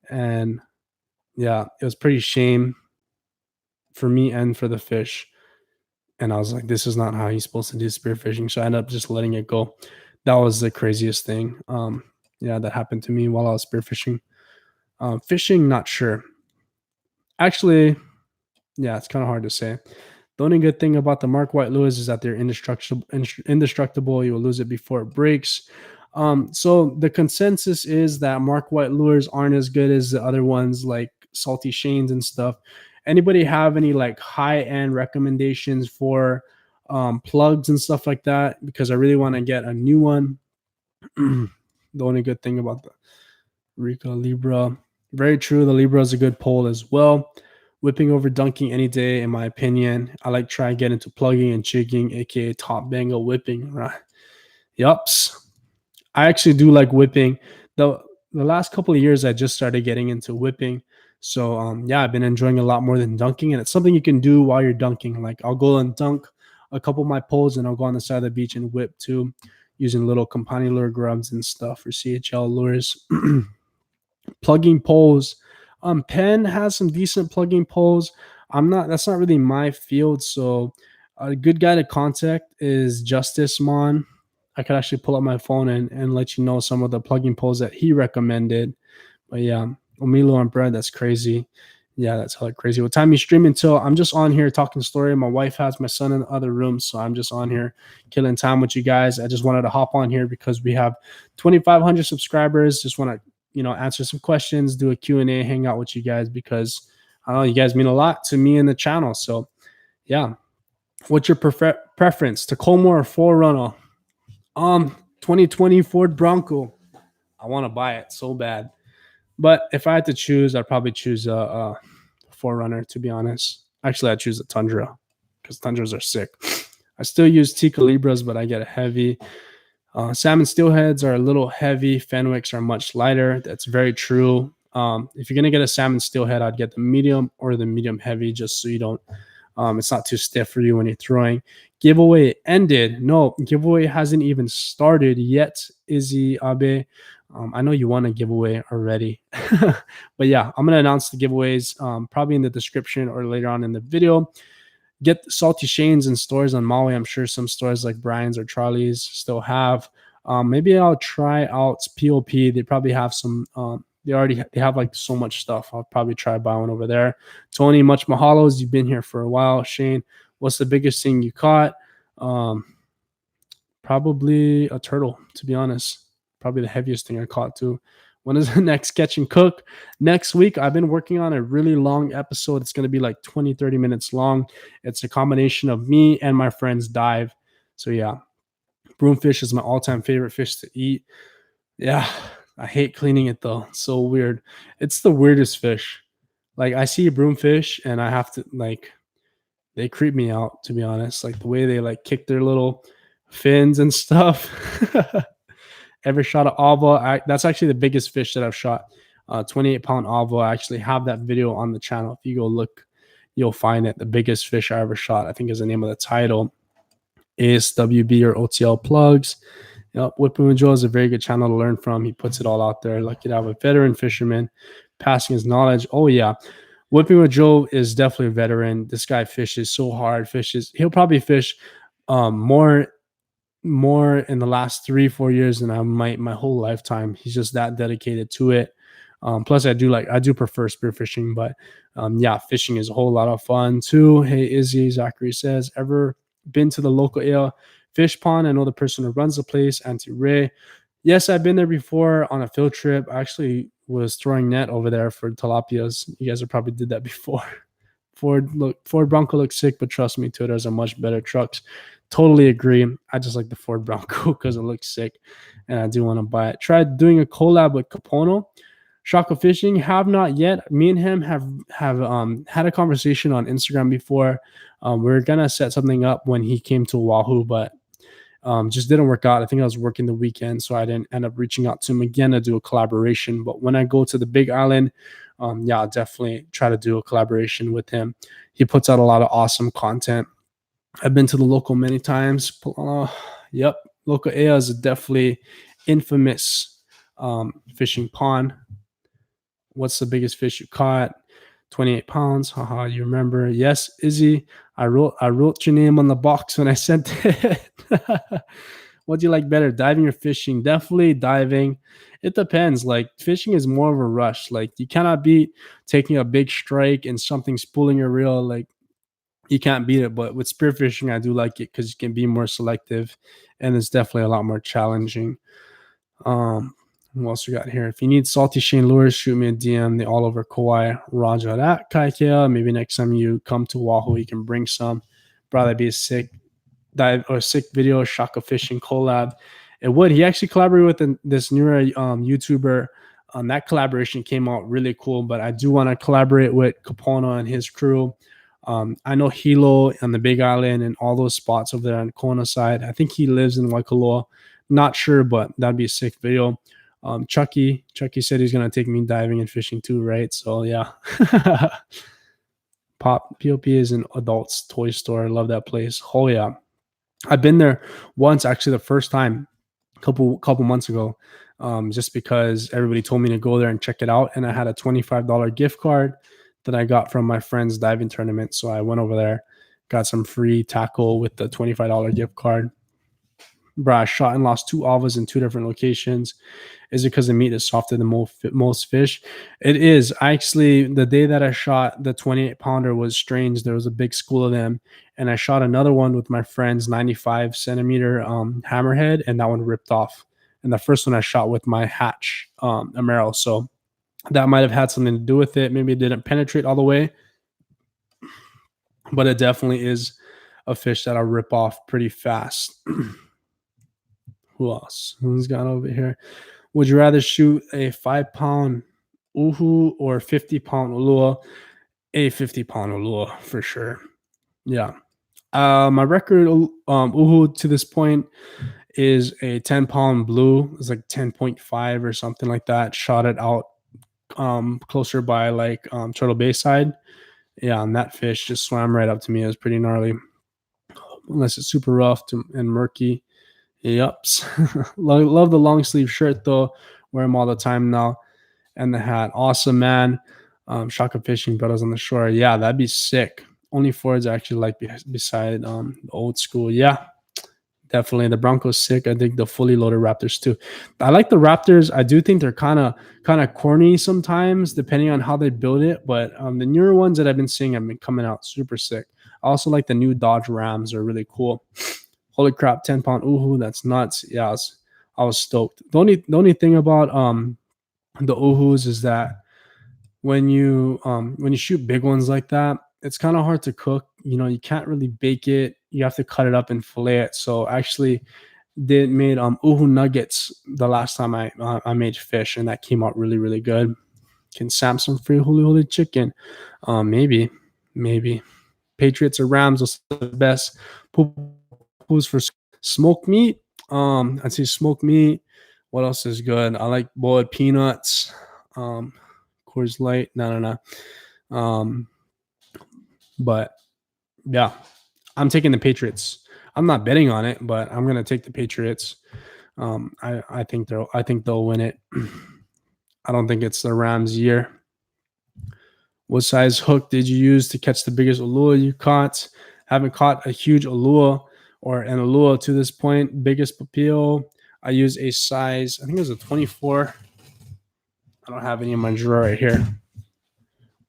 and yeah, it was pretty shame for me and for the fish. And I was like, this is not how you're supposed to do spearfishing. So I ended up just letting it go. That was the craziest thing. Yeah, that happened to me while I was spearfishing. Fishing, not sure. Actually, yeah, it's kind of hard to say. The only good thing about the Mark White lures is that they're indestructible. Indestructible. You will lose it before it breaks. So the consensus is that Mark White lures aren't as good as the other ones, like Salty Shanes and stuff. Anybody have any like high-end recommendations for plugs and stuff like that? Because I really want to get a new one. The only good thing about the Rica Libra, very true. The Libra is a good pole as well. Whipping over dunking any day, in my opinion. I like try and get into plugging and jigging, aka top bangle whipping. Right? Yups. I actually do like whipping. The last couple of years, I just started getting into whipping. So yeah, I've been enjoying a lot more than dunking, and it's something you can do while you're dunking. Like I'll go and dunk a couple of my poles, and I'll go on the side of the beach and whip too, using little company lure grubs and stuff for CHL lures. Plugging poles. Penn has some decent plugging poles. That's not really my field. So a good guy to contact is Justice Mon. I could actually pull up my phone and let you know some of the plugging poles that he recommended. But yeah, Omilo on bread, that's crazy. Yeah, that's hella crazy. What time you stream until? I'm just on here talking story. My wife has my son in the other room, so I'm just on here killing time with you guys. I just wanted to hop on here because we have 2,500 subscribers. Just want to answer some questions, do a Q&A, hang out with you guys, because I don't know, you guys mean a lot to me and the channel. So yeah, what's your preference, Tacoma or 4Runner? 2020 Ford Bronco. I want to buy it so bad, but if I had to choose, I'd probably choose a 4Runner, to be honest. Actually, I'd choose a Tundra because Tundras are sick. I still use Tika Libras, but I get a heavy. Salmon steelheads are a little heavy. Fenwicks are much lighter. That's very true. If you're going to get a salmon steelhead, I'd get the medium or the medium heavy, just so you don't, it's not too stiff for you when you're throwing. Giveaway ended. No, giveaway hasn't even started yet, Izzy Abe. I know you won a giveaway already. But yeah, I'm going to announce the giveaways probably in the description or later on in the video. Get Salty Shanes in stores on Maui. I'm sure some stores like Brian's or Charlie's still have. Maybe I'll try out POP. They probably have some. They have like so much stuff. I'll probably try buy one over there. Tony, much mahalos. You've been here for a while. Shane, what's the biggest thing you caught? Probably a turtle, to be honest. Probably the heaviest thing I caught too. When is the next Catch and Cook? Next week, I've been working on a really long episode. It's going to be like 20, 30 minutes long. It's a combination of me and my friends dive. So yeah, broomfish is my all-time favorite fish to eat. Yeah, I hate cleaning it though. It's so weird. It's the weirdest fish. Like I see a broomfish and I have to they creep me out, to be honest. Like the way they like kick their little fins and stuff. Ever shot an avo? That's actually the biggest fish that I've shot. 28-pound avo. I actually have that video on the channel. If you go look, you'll find it. The biggest fish I ever shot, I think, is the name of the title. ASWB or OTL plugs. Yep, Whipping with Joe is a very good channel to learn from. He puts it all out there. Lucky to have a veteran fisherman passing his knowledge. Oh yeah, Whipping with Joe is definitely a veteran. This guy fishes so hard. He'll probably fish more in the last 3-4 years than I might my whole lifetime. He's just that dedicated to it. Plus, I do prefer spearfishing, but yeah, fishing is a whole lot of fun too. Hey, Izzy, Zachary says, ever been to the local area fish pond? I know the person who runs the place, Auntie Ray. Yes, I've been there before on a field trip. I actually was throwing net over there for tilapias. You guys have probably did that before. Ford Bronco looks sick, but trust me, Toyotas are much better trucks. Totally agree. I just like the Ford Bronco because it looks sick, and I do want to buy it. Tried doing a collab with Capono. Shaka Fishing have not yet. Me and him have had a conversation on Instagram before. We're gonna set something up when he came to Oahu, but just didn't work out. I think I was working the weekend, so I didn't end up reaching out to him again to do a collaboration. But when I go to the Big Island, yeah, I'll definitely try to do a collaboration with him. He puts out a lot of awesome content. I've been to the local many times. Yep, local area is definitely infamous fishing pond. What's the biggest fish you caught? 28 pounds. Haha, you remember? Yes, Izzy. I wrote your name on the box when I sent it. What do you like better, diving or fishing? Definitely diving. It depends. Like fishing is more of a rush. Like you cannot beat taking a big strike and something's pulling your reel. Like you can't beat it. But with spearfishing, I do like it because you can be more selective, and it's definitely a lot more challenging. What else we got here? If you need salty Shane lures, shoot me a DM. They all over Kauai. Roger that, Kaikea. Maybe next time you come to Oahu, you can bring some. Bro, that'd be a sick dive or sick video, Shaka Fishing collab. It would. He actually collaborated with this newer YouTuber. That collaboration came out really cool, but I do want to collaborate with Capono and his crew. I know Hilo on the Big Island and all those spots over there on Kona side. I think he lives in Waikoloa. Not sure, but that'd be a sick video. Chucky said he's gonna take me diving and fishing too, right? So yeah. POP is an adult's toy store. I love that place. Oh yeah. I've been there once, actually the first time, couple months ago, just because everybody told me to go there and check it out, and I had a $25 gift card that I got from my friend's diving tournament. So I went over there, got some free tackle with the $25 gift card. Bro, I shot and lost 2 avas in 2 different locations. Is it because the meat is softer than most fish? It is. Actually, the day that I shot the 28 pounder was strange. There was a big school of them, and I shot another one with my friend's 95 centimeter hammerhead, and that one ripped off. And the first one I shot with my hatch Amaro. So that might have had something to do with it. Maybe it didn't penetrate all the way, but it definitely is a fish that'll rip off pretty fast. Who else? Who's got over here? Would you rather shoot a 5-pound uhu or 50-pound ULUA? A 50-pound ULUA for sure. Yeah. My record uhu to this point is a 10-pound blue. It's like 10.5 or something like that. Shot it out closer by like Turtle Bay side. Yeah, and that fish just swam right up to me. It was pretty gnarly. Unless it's super rough and murky. Yups. Love the long sleeve shirt though. Wear them all the time now. And the hat. Awesome, man. Shaka Fishing brothers on the shore. Yeah, that'd be sick. Only Fords actually like beside the old school. Yeah, definitely. The Broncos sick. I think the fully loaded Raptors too. I like the Raptors. I do think they're kind of corny sometimes, depending on how they build it. But the newer ones that I've been seeing have been coming out super sick. I also like the new Dodge Rams. Are really cool. Holy crap, 10-pound uhu, that's nuts. Yeah, I was stoked. The only thing about the uhus is that when you shoot big ones like that, it's kind of hard to cook. You know, you can't really bake it. You have to cut it up and fillet it. So actually they made uhu nuggets the last time I made fish, and that came out really, really good. Can Sam some free huli chicken? Maybe. Patriots or Rams was the best. Who's for smoked meat? I'd say smoked meat. What else is good? I like boiled peanuts. Coors Light. No. But yeah, I'm taking the Patriots. I'm not betting on it, but I'm gonna take the Patriots. I think they'll win it. I don't think it's the Rams' year. What size hook did you use to catch the biggest ULUA you caught? Haven't caught a huge ULUA or an ULUA to this point. Biggest papillo, I use a size, I think it was a 24. I don't have any in my drawer right here.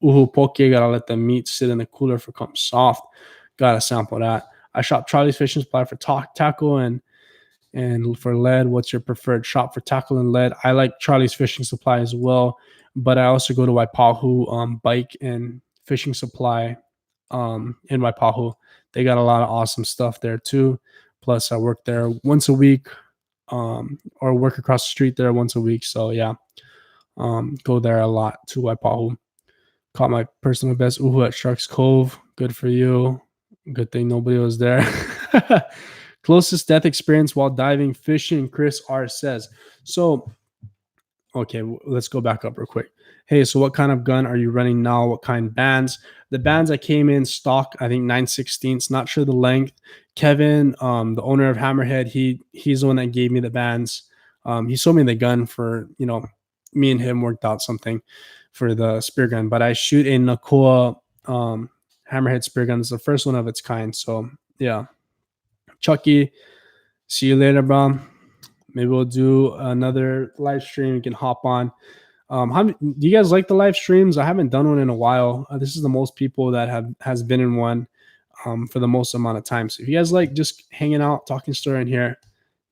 Uhu poke, gotta let the meat sit in the cooler for come soft. Gotta sample that. I shop Charlie's Fishing Supply for tackle and for lead. What's your preferred shop for tackle and lead? I like Charlie's Fishing Supply as well, but I also go to Waipahu Bike and Fishing Supply in Waipahu. They got a lot of awesome stuff there too. Plus, I work there once a week, or work across the street there once a week. So yeah, go there a lot to Waipahu. Caught my personal best uhu at Sharks Cove. Good for you. Good thing nobody was there. Closest death experience while diving fishing, Chris R says. So, okay, let's go back up real quick. Hey, so what kind of gun are you running now? What kind bands? The bands I came in stock, I think 9/16. Not sure the length. Kevin, the owner of Hammerhead, he's the one that gave me the bands. He sold me the gun for, me and him worked out something for the spear gun. But I shoot a Nakua Hammerhead spear gun. It's the first one of its kind. So yeah. Chucky, see you later, bro. Maybe we'll do another live stream. You can hop on. Do you guys like the live streams? I haven't done one in a while. This is the most people that has been in one for the most amount of time. So if you guys like just hanging out, talking story in here,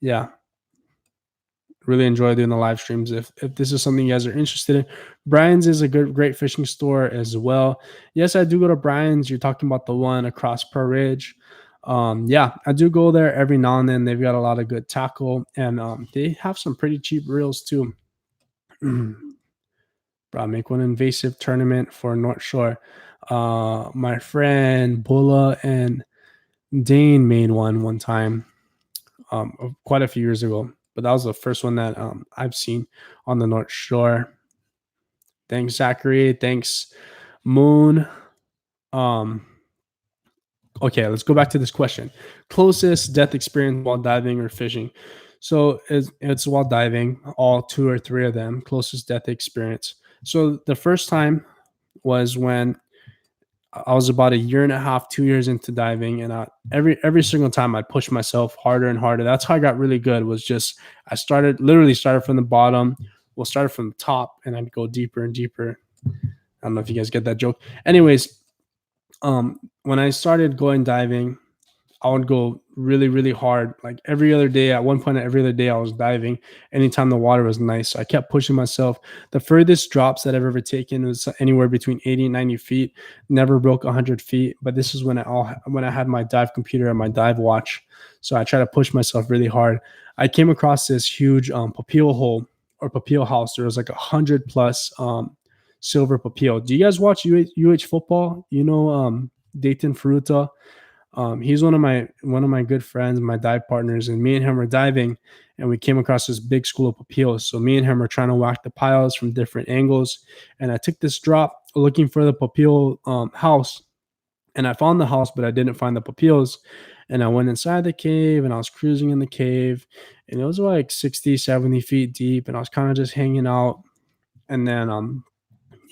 yeah, really enjoy doing the live streams. If this is something you guys are interested in, Brian's is a great fishing store as well. Yes, I do go to Brian's. You're talking about the one across Pearl Ridge. Yeah, I do go there every now and then. They've got a lot of good tackle, and they have some pretty cheap reels too. Bro, make one invasive tournament for North Shore. My friend Bulla and Dane made one time, quite a few years ago. But that was the first one that I've seen on the North Shore. Thanks, Zachary. Thanks, Moon. Okay, let's go back to this question. Closest death experience while diving or fishing. So it's while diving, all 2 or 3 of them, closest death experience. So the first time was when I was about 1.5 years, 2 years into diving, and every single time I pushed myself harder and harder. That's how I got really good. Was just I literally started from the bottom. Well, started from the top, and I'd go deeper and deeper. I don't know if you guys get that joke. Anyways, when I started going diving, I would go really, really hard. Like every other day, at one point, every other day, I was diving anytime the water was nice. So I kept pushing myself. The furthest drops that I've ever taken was anywhere between 80 and 90 feet. Never broke 100 feet. But this is when I had my dive computer and my dive watch. So I try to push myself really hard. I came across this huge papio hole or papio house. There was like 100 plus silver papio. Do you guys watch UH football? Dayton Fruta. He's one of my good friends, my dive partners, and me and him were diving, and we came across this big school of papios. So me and him were trying to whack the piles from different angles, and I took this drop looking for the papio house, and I found the house, but I didn't find the papios. And I went inside the cave, and I was cruising in the cave, and it was like 60, 70 feet deep, and I was kind of just hanging out, and then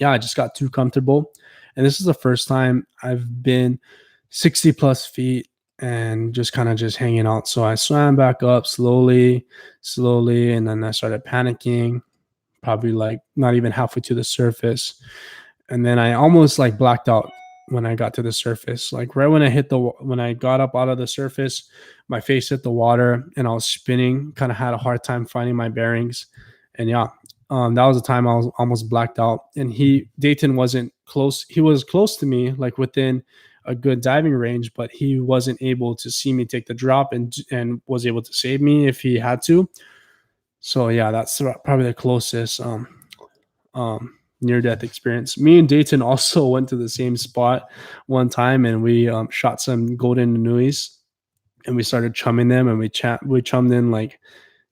I just got too comfortable, and this is the first time I've been 60 plus feet and just kind of just hanging out. So I swam back up slowly, and then I started panicking, probably like not even halfway to the surface. And then I almost like blacked out when I got to the surface. Like right when I got up out of the surface, my face hit the water and I was spinning, kind of had a hard time finding my bearings. And yeah, that was the time I was almost blacked out. And Dayton wasn't close. He was close to me, like within a good diving range, but he wasn't able to see me take the drop and was able to save me if he had to. So yeah, that's probably the closest near-death experience. Me and Dayton also went to the same spot one time, and we shot some golden anuis, and we started chumming them, and we chummed in like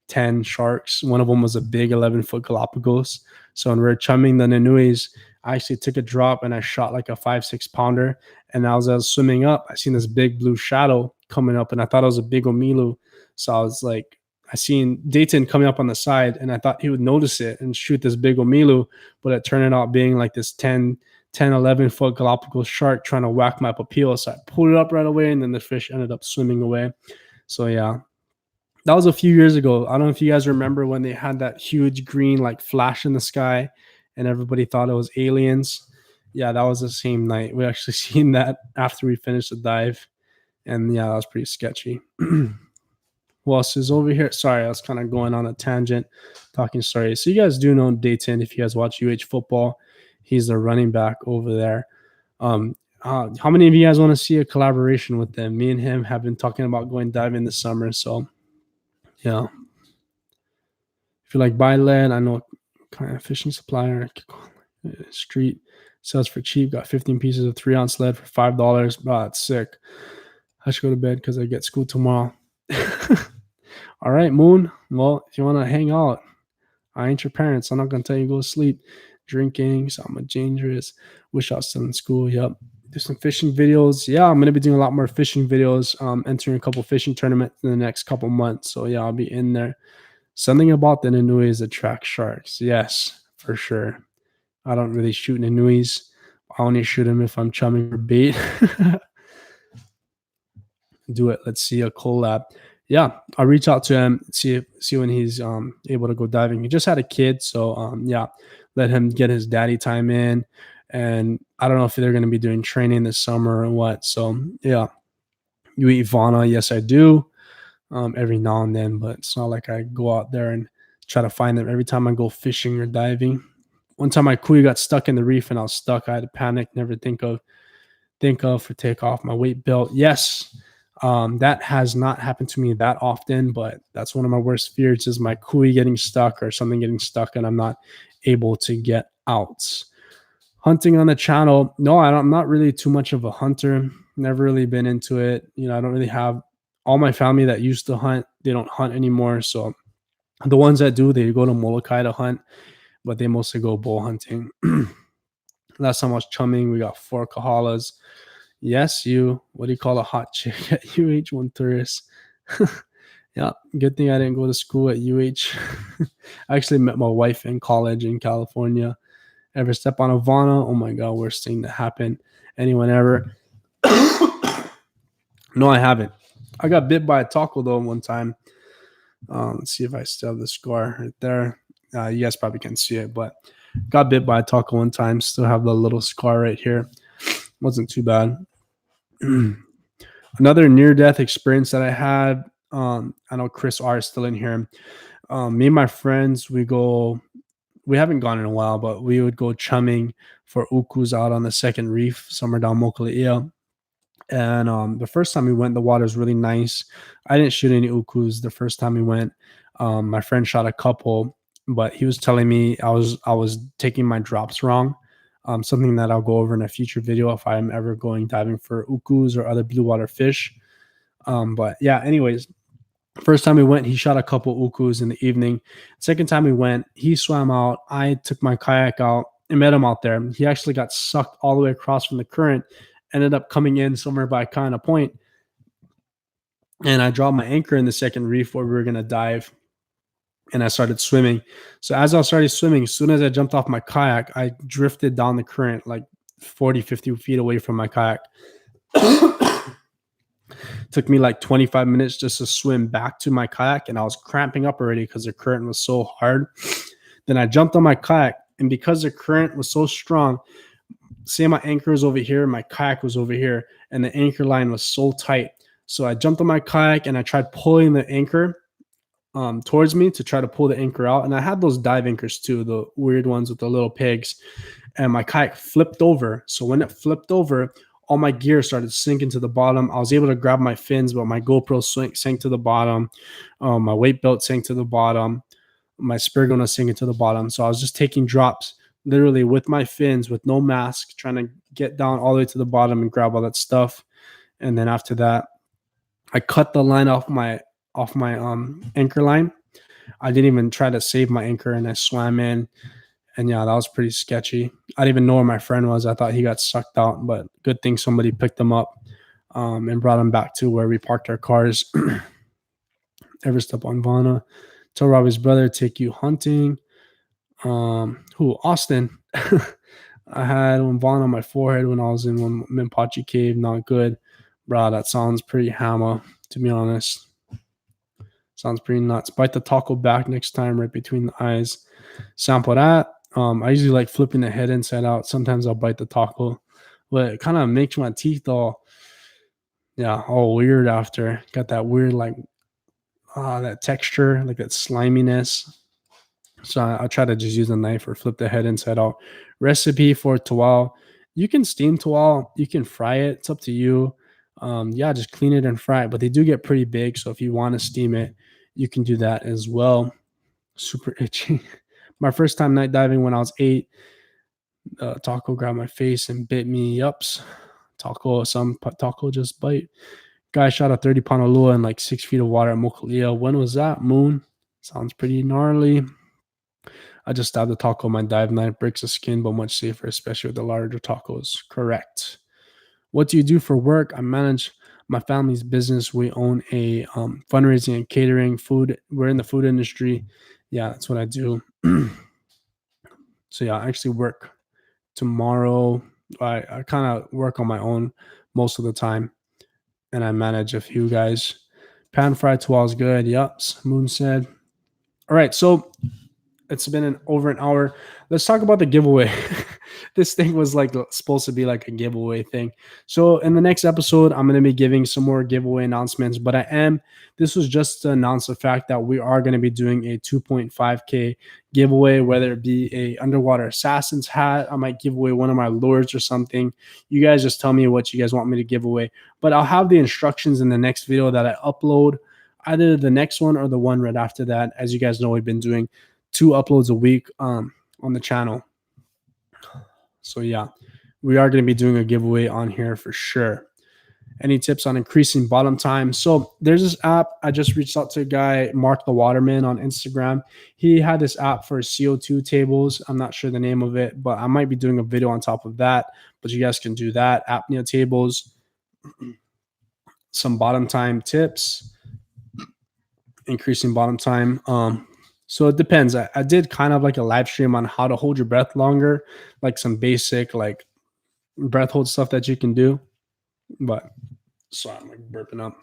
10 sharks. One of them was a big 11-foot Galapagos. So when we were chumming the anuis, I actually took a drop and I shot like a 5-6 pounder. And as I was swimming up, I seen this big blue shadow coming up, and I thought it was a big omilu. So I was like, I seen Dayton coming up on the side, and I thought he would notice it and shoot this big omilu, but it turned out being like this 11-foot Galapagos shark trying to whack my papio. So I pulled it up right away, and then the fish ended up swimming away. So yeah, that was a few years ago. I don't know if you guys remember when they had that huge green like flash in the sky, and everybody thought it was aliens. Yeah, that was the same night. We actually seen that after we finished the dive. And yeah, that was pretty sketchy. Who else is over here? Sorry, I was kind of going on a tangent talking stories. So you guys do know Dayton if you guys watch football. He's the running back over there. How many of you guys want to see a collaboration with them? Me and him have been talking about going diving this summer. So yeah, if you like buy lead, I know kind of fishing supplier street sells for cheap. Got 15 pieces of 3-ounce lead for $5. Oh, that's sick. I should go to bed because I get school tomorrow. All right, Moon. Well, if you want to hang out, I ain't your parents. I'm not gonna tell you to go to sleep. Drinking, something dangerous. Wish I was still in school. Yep. Do some fishing videos. Yeah, I'm gonna be doing a lot more fishing videos. Entering a couple fishing tournaments in the next couple months. So yeah, I'll be in there. Something about the Inuits attract sharks. Yes, for sure. I don't really shoot Inuits. I only shoot them if I'm chumming for bait. Do it. Let's see a collab. Yeah, I'll reach out to him, see when he's able to go diving. He just had a kid, so yeah, let him get his daddy time in. And I don't know if they're going to be doing training this summer or what. So yeah, you eat Ivana? Yes, I do. Every now and then, but it's not like I go out there and try to find them every time I go fishing or diving. One time my kuya got stuck in the reef and I was stuck. I had to panic, never think of for take off my weight belt. Yes. That has not happened to me that often, but that's one of my worst fears is my kui getting stuck or something getting stuck and I'm not able to get out. Hunting on the channel. No, I'm not really too much of a hunter. Never really been into it. You know, I don't really have all my family that used to hunt. They don't hunt anymore. So the ones that do, they go to Molokai to hunt, but they mostly go bow hunting. Last time I was chumming, we got 4 kahalas. Yes, you. What do you call a hot chick at UH1 tourist? Yeah, good thing I didn't go to school at UH. I actually met my wife in college in California. Ever step on a Ivana? Oh my God, worst thing that happened. Anyone ever? No, I haven't. I got bit by a taco though one time. Let's see if I still have the scar right there. You guys probably can't see it, but got bit by a taco one time. Still have the little scar right here. Wasn't too bad. Another near-death experience that I had. I know Chris R is still in here. Me and my friends, we haven't gone in a while, but we would go chumming for ukus out on the second reef, somewhere down Mokuleia. And the first time we went, the water was really nice. I didn't shoot any ukus the first time we went. My friend shot a couple, but he was telling me I was taking my drops wrong. Something that I'll go over in a future video if I'm ever going diving for ukus or other blue water fish. But yeah, anyways, first time we went, he shot a couple ukus in the evening. Second time we went, he swam out. I took my kayak out and met him out there. He actually got sucked all the way across from the current, ended up coming in somewhere by kind of point. And I dropped my anchor in the second reef where we were going to dive. And I started swimming. So as I started swimming, as soon as I jumped off my kayak, I drifted down the current like 40, 50 feet away from my kayak. Took me like 25 minutes just to swim back to my kayak, and I was cramping up already because the current was so hard. Then I jumped on my kayak, and because the current was so strong, say my anchor was over here, my kayak was over here, and the anchor line was so tight. So I jumped on my kayak and I tried pulling the anchor towards me to try to pull the anchor out. And I had those dive anchors too, the weird ones with the little pegs. And my kayak flipped over. So when it flipped over, all my gear started sinking to the bottom. I was able to grab my fins, but my GoPro sank to the bottom. My weight belt sank to the bottom. My spear gun was sinking to the bottom. So I was just taking drops literally with my fins, with no mask, trying to get down all the way to the bottom and grab all that stuff. And then after that, I cut the line off my anchor line. I didn't even try to save my anchor, and I swam in. And yeah, that was pretty sketchy. I didn't even know where my friend was. I thought he got sucked out, but good thing somebody picked him up and brought him back to where we parked our cars. Ever step on Vana? Tell Robbie's brother take you hunting. Who? Austin. I had one Vana on my forehead when I was in one Minpachi cave. Not good. Bro, that sounds pretty hammer, to be honest. Sounds pretty nuts. Bite the taco back next time, right between the eyes. Sample that. I usually like flipping the head inside out. Sometimes I'll bite the taco, but it kind of makes my teeth all weird after. Got that weird like that texture, like that sliminess. So I try to just use a knife or flip the head inside out. Recipe for tawal. You can steam tawal. You can fry it. It's up to you. Yeah, just clean it and fry it. But they do get pretty big. So if you want to steam it, you can do that as well. Super itchy. My first time night diving when I was 8, taco grabbed my face and bit me. Yups. Some taco just bite. Guy shot a 30-pound ULUA in like 6 feet of water at Mokalia. When was that? Moon. Sounds pretty gnarly. I just stabbed the taco with my dive knife. Breaks the skin, but much safer, especially with the larger tacos. Correct. What do you do for work? I manage my family's business. We own a fundraising and catering food. We're in the food industry. Yeah, that's what I do. So yeah, I actually work tomorrow. I kind of work on my own most of the time, and I manage a few guys. Pan fried towel is good. Yep, Moon said. All right, so it's been over an hour. Let's talk about the giveaway. This thing was like supposed to be like a giveaway thing. So in the next episode, I'm going to be giving some more giveaway announcements, but this was just to announce the fact that we are going to be doing a 2.5K giveaway, whether it be a underwater assassin's hat. I might give away one of my lures or something. You guys just tell me what you guys want me to give away, but I'll have the instructions in the next video that I upload, either the next one or the one right after that. As you guys know, we've been doing 2 uploads a week on the channel. So yeah, we are going to be doing a giveaway on here for sure. Any tips on increasing bottom time? So there's this app. I just reached out to a guy, Mark the Waterman, on Instagram. He had this app for CO2 tables. I'm not sure the name of it, but I might be doing a video on top of that. But you guys can do that. Apnea tables, some bottom time tips, increasing bottom time. So it depends. I did kind of like a live stream on how to hold your breath longer, like some basic like breath hold stuff that you can do. But sorry, I'm like burping up.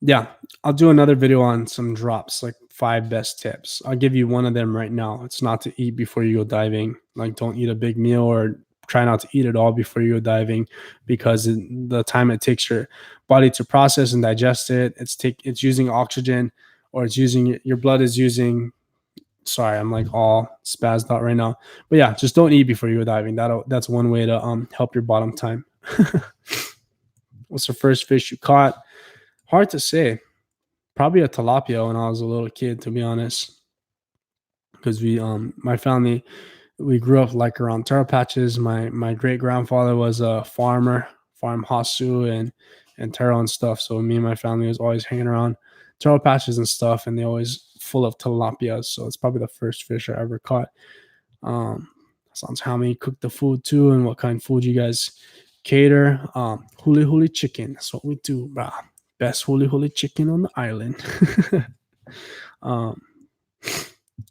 Yeah, I'll do another video on some drops, like 5 best tips. I'll give you one of them right now. It's not to eat before you go diving. Like don't eat a big meal or try not to eat it all before you go diving, because the time it takes your body to process and digest it, it's using oxygen, or it's using your blood is using. Sorry, I'm like all spazzed out right now. But yeah, just don't eat before you go diving. That's one way to help your bottom time. What's the first fish you caught? Hard to say. Probably a tilapia when I was a little kid, to be honest. Because my family, we grew up like around taro patches. My great grandfather was a farmer, farm hasu and taro and stuff. So me and my family was always hanging around taro patches and stuff, and they always full of tilapias. So it's probably the first fish I ever caught. Sounds how many cook the food too, and what kind of food you guys cater. Huli huli chicken. That's what we do, brah. Best huli huli chicken on the island.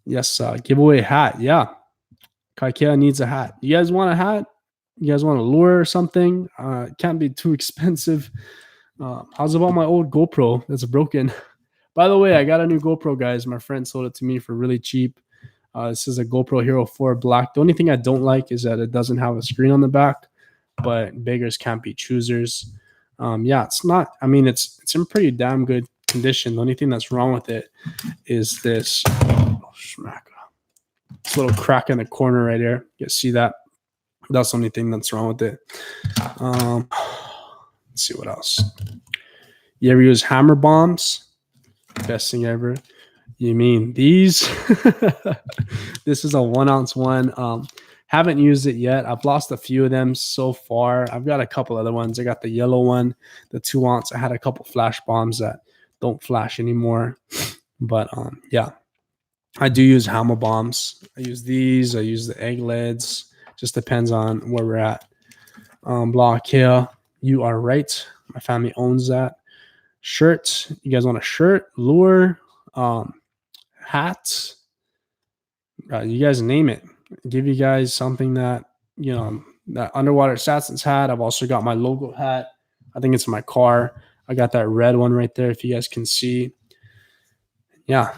Yes, giveaway hat. Yeah. Kaikea needs a hat. You guys want a hat? You guys want a lure or something? It can't be too expensive. How's about my old GoPro that's broken? By the way, I got a new GoPro, guys. My friend sold it to me for really cheap. This is a GoPro Hero 4 Black. The only thing I don't like is that it doesn't have a screen on the back, but beggars can't be choosers. Yeah, it's not. I mean, it's in pretty damn good condition. The only thing that's wrong with it is this. Oh, smack. This little crack in the corner right here. You see that? That's the only thing that's wrong with it. Let's see what else. You ever use hammer bombs? Best thing ever. You mean these? This is a 1 ounce one. Haven't used it yet. I've lost a few of them so far. I've got a couple other ones. I got the yellow one, the 2 ounce. I had a couple flash bombs that don't flash anymore. But yeah, I do use hammer bombs. I use these. I use the egg lids. Just depends on where we're at. Block here. You are right. My family owns that. Shirt. You guys want a shirt, lure, hats? You guys name it. Give you guys something that, you know, that underwater assassin's hat. I've also got my logo hat. I think it's in my car. I got that red one right there if you guys can see. Yeah.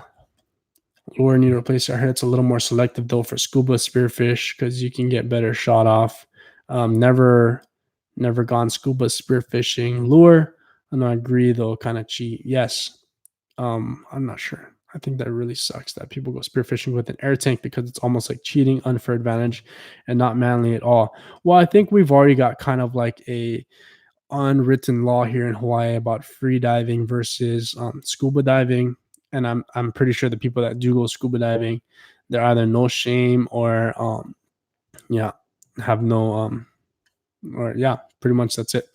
lure need to replace. I heard it's a little more selective though for scuba spearfish because you can get better shot off. Never gone scuba spearfishing lure. And I agree though, kind of cheat. Yes. I'm not sure. I think that really sucks that people go spearfishing with an air tank because it's almost like cheating, unfair advantage, and not manly at all. Well, I think we've already got kind of like a unwritten law here in Hawaii about free diving versus scuba diving, and I'm pretty sure the people that do go scuba diving, they're either no shame or yeah, have no or yeah, pretty much that's it.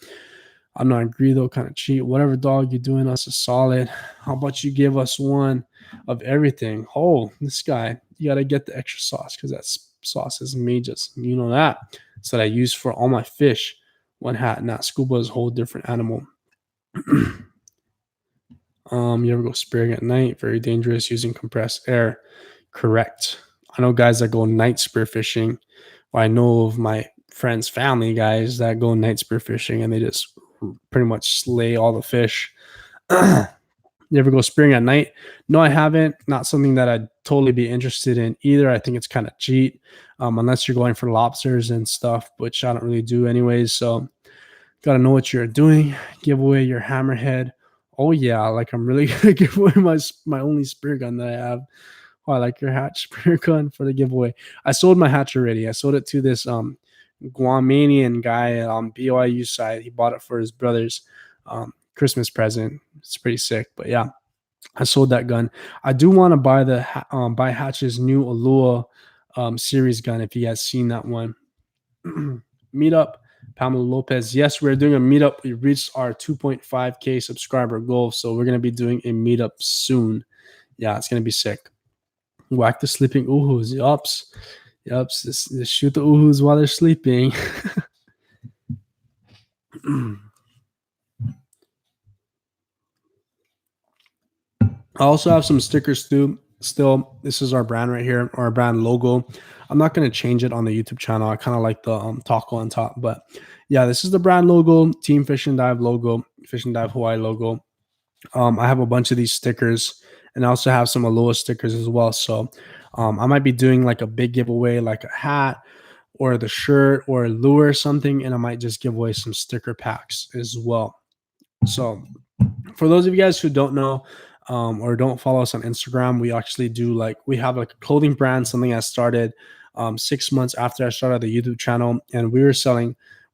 I'm not agree though, kind of cheat. Whatever, dog, you're doing us a solid. How about you give us one of everything? Oh, this guy, you got to get the extra sauce because that sauce is majors. You know that. So that I use for all my fish. One hat, not scuba is a whole different animal. You ever go spearing at night? Very dangerous using compressed air. Correct. I know guys that go night spearfishing. Well, I know of my friends' family guys that go night spearfishing and they just pretty much slay all the fish. You ever go spearing at night? No, I haven't. Not something that I'd totally be interested in either. I think it's kind of cheat, unless you're going for lobsters and stuff, which I don't really do anyways. So, gotta know what you're doing. Give away your hammerhead. Oh yeah, like I'm really gonna give away my only spear gun that I have. Oh, I like your hatch spear gun for the giveaway. I sold my hatch already. I sold it to this Guamanian guy on BYU side. He bought it for his brother's Christmas present. It's pretty sick, but yeah, I sold that gun. I do want to buy the buy Hatch's new ULUA series gun. If you guys seen that one, meetup. Pamela Lopez. Yes, we're doing a meetup. We reached our 2.5K subscriber goal, so we're gonna be doing a meetup soon. Yeah, it's gonna be sick. Whack the sleeping uhus. Yups. Just shoot the uhus while they're sleeping. I also have some stickers too. Still, this is our brand right here, our brand logo. I'm not going to change it on the YouTube channel. I kind of like the taco on top, but yeah, this is the brand logo, Team Fish and Dive logo, Fish and Dive Hawaii logo. I have a bunch of these stickers, and I also have some ULUA stickers as well. So I might be doing like a big giveaway, like a hat or the shirt or a lure or something, and I might just give away some sticker packs as well. So for those of you guys who don't know or don't follow us on Instagram, we actually do we have like a clothing brand, something I started 6 months after I started the YouTube channel, and we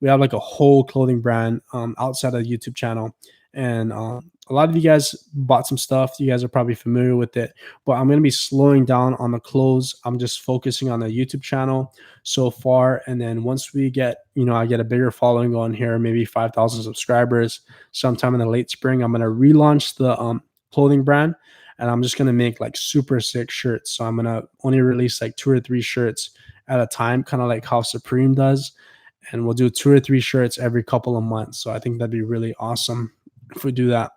have like a whole clothing brand outside of the YouTube channel, and a lot of you guys bought some stuff. You guys are probably familiar with it, but I'm going to be slowing down on the clothes. I'm just focusing on the YouTube channel so far. And then once we get, I get a bigger following on here, maybe 5,000 subscribers sometime in the late spring, I'm going to relaunch the clothing brand, and I'm just going to make like super sick shirts. So I'm going to only release like 2 or 3 shirts at a time, kind of like how Supreme does. And we'll do 2 or 3 shirts every couple of months. So I think that'd be really awesome if we do that.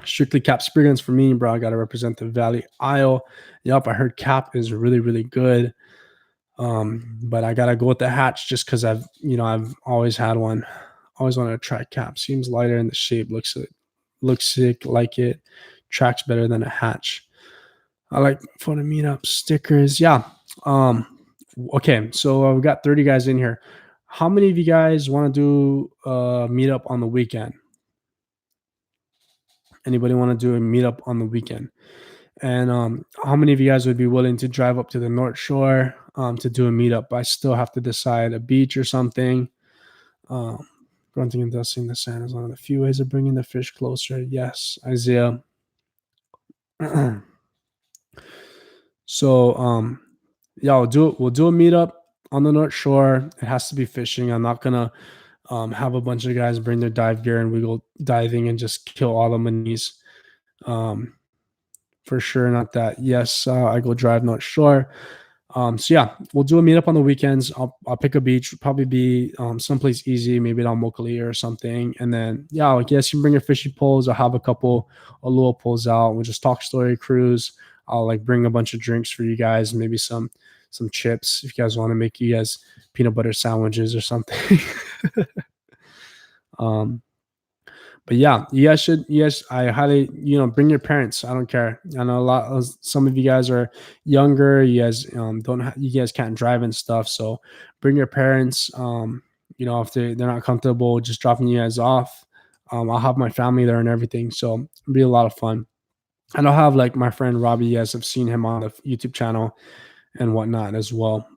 Strictly Cap spear guns for me, bro. I got to represent the Valley Isle. Yep, I heard Cap is really, really good. But I got to go with the hatch just because I've always had one. Always wanted to try Cap. Seems lighter in the shape. Looks sick. Like it. Tracks better than a hatch. I like for the meetup stickers. Yeah. Okay. So we got 30 guys in here. How many of you guys want to do a meetup on the weekend? Anybody want to do a meetup on the weekend? And how many of you guys would be willing to drive up to the North Shore to do a meetup? I still have to decide a beach or something. Grunting and dusting the sand is one of the few ways of bringing the fish closer. Yes, Isaiah. So yeah, we'll do a meetup on the North Shore. It has to be fishing. I'm not gonna have a bunch of guys bring their dive gear and we go diving and just kill all the monies. For sure, not that. Yes, I go drive North Shore. So yeah, we'll do a meetup on the weekends. I'll pick a beach, probably be someplace easy, maybe down Mokali or something. And then yeah, I guess you can bring your fishing poles. I'll have a couple ULUA poles out. We'll just talk story cruise. I'll like bring a bunch of drinks for you guys, maybe some chips if you guys want to make you guys peanut butter sandwiches or something. But But yeah, you guys should. Yes, I highly, bring your parents. I don't care. I know some of you guys are younger. You guys don't. You guys can't drive and stuff. So bring your parents. If they're not comfortable, just dropping you guys off. I'll have my family there and everything. So it'll be a lot of fun. And I'll have like my friend Robbie. You guys have seen him on the YouTube channel and whatnot as well.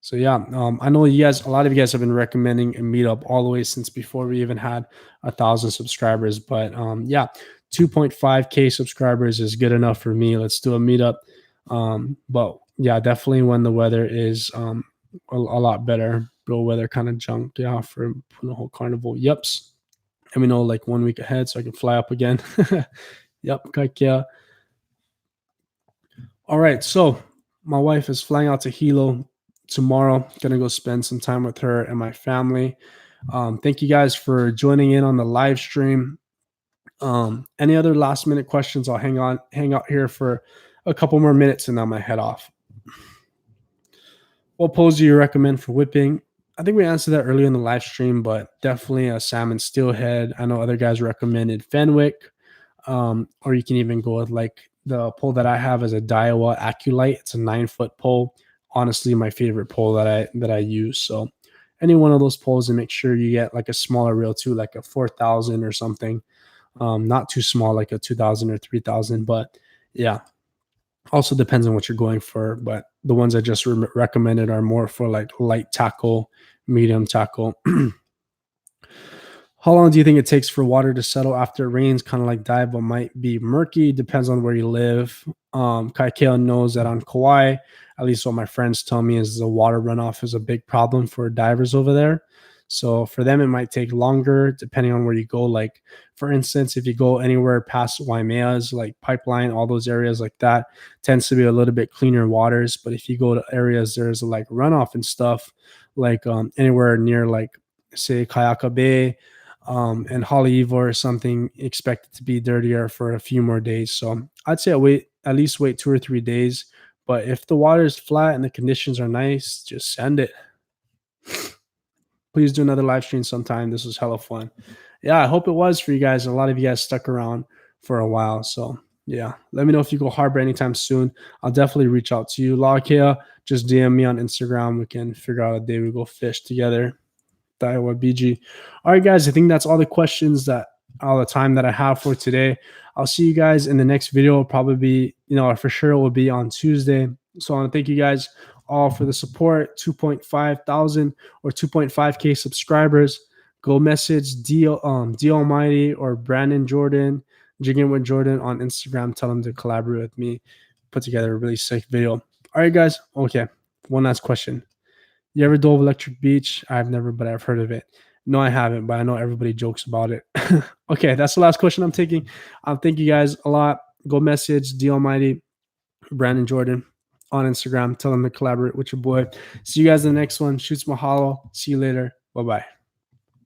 So yeah, I know you guys. A lot of you guys have been recommending a meetup all the way since before we even had 1,000 subscribers. But yeah, 2.5K subscribers is good enough for me. Let's do a meetup. But yeah, definitely when the weather is a lot better. Bro, weather kind of junk. Yeah, for the whole carnival. Yups. Let me know like 1 week ahead so I can fly up again. Yep. Yeah. All right. So my wife is flying out to Hilo tomorrow. Gonna go spend some time with her and my family. Thank you guys for joining in on the live stream. Any other last minute questions? I'll hang out here for a couple more minutes and then I'm gonna head off. What pose do you recommend for whipping? I think we answered that earlier in the live stream, but definitely a salmon steelhead. I know other guys recommended Fenwick, or you can even go with like the pole that I have is a Daiwa Aculite. It's a 9-foot pole. Honestly, my favorite pole that I use. So any one of those poles, and make sure you get like a smaller reel too, like a 4,000 or something. Not too small, like a 2,000 or 3,000. But yeah, also depends on what you're going for. But the ones I just recommended are more for like light tackle, medium tackle. How long do you think it takes for water to settle after it rains? Kind of like dive, but might be murky. Depends on where you live. Kaikeo knows that on Kauai, at least what my friends tell me, is the water runoff is a big problem for divers over there. So for them, it might take longer depending on where you go. Like, for instance, if you go anywhere past Waimea's, like Pipeline, all those areas like that, tends to be a little bit cleaner waters. But if you go to areas there's like runoff and stuff, like anywhere near like say Kayaka Bay, and Haleiwa or something, expected to be dirtier for a few more days. So I'd say at least wait 2 or 3 days. But if the water is flat and the conditions are nice, just send it. Please do another live stream sometime. This was hella fun. Yeah, I hope it was for you guys. A lot of you guys stuck around for a while. So yeah, let me know if you go harbor anytime soon. I'll definitely reach out to you. Lakia, just DM me on Instagram. We can figure out a day we go fish together. Iowa BG. All right, guys. I think that's all the time that I have for today. I'll see you guys in the next video. It'll probably be, for sure it will be on Tuesday. So I want to thank you guys all for the support. 2,500 or 2.5K subscribers. Go message D Almighty or Brandon Jordan, Jigging with Jordan on Instagram. Tell them to collaborate with me. Put together a really sick video. All right, guys. Okay. One last question. You ever dove Electric Beach? I've never, but I've heard of it. No, I haven't, but I know everybody jokes about it. Okay, that's the last question I'm taking. Thank you guys a lot. Go message D Almighty, Brandon Jordan on Instagram. Tell them to collaborate with your boy. See you guys in the next one. Shoots mahalo. See you later. Bye-bye.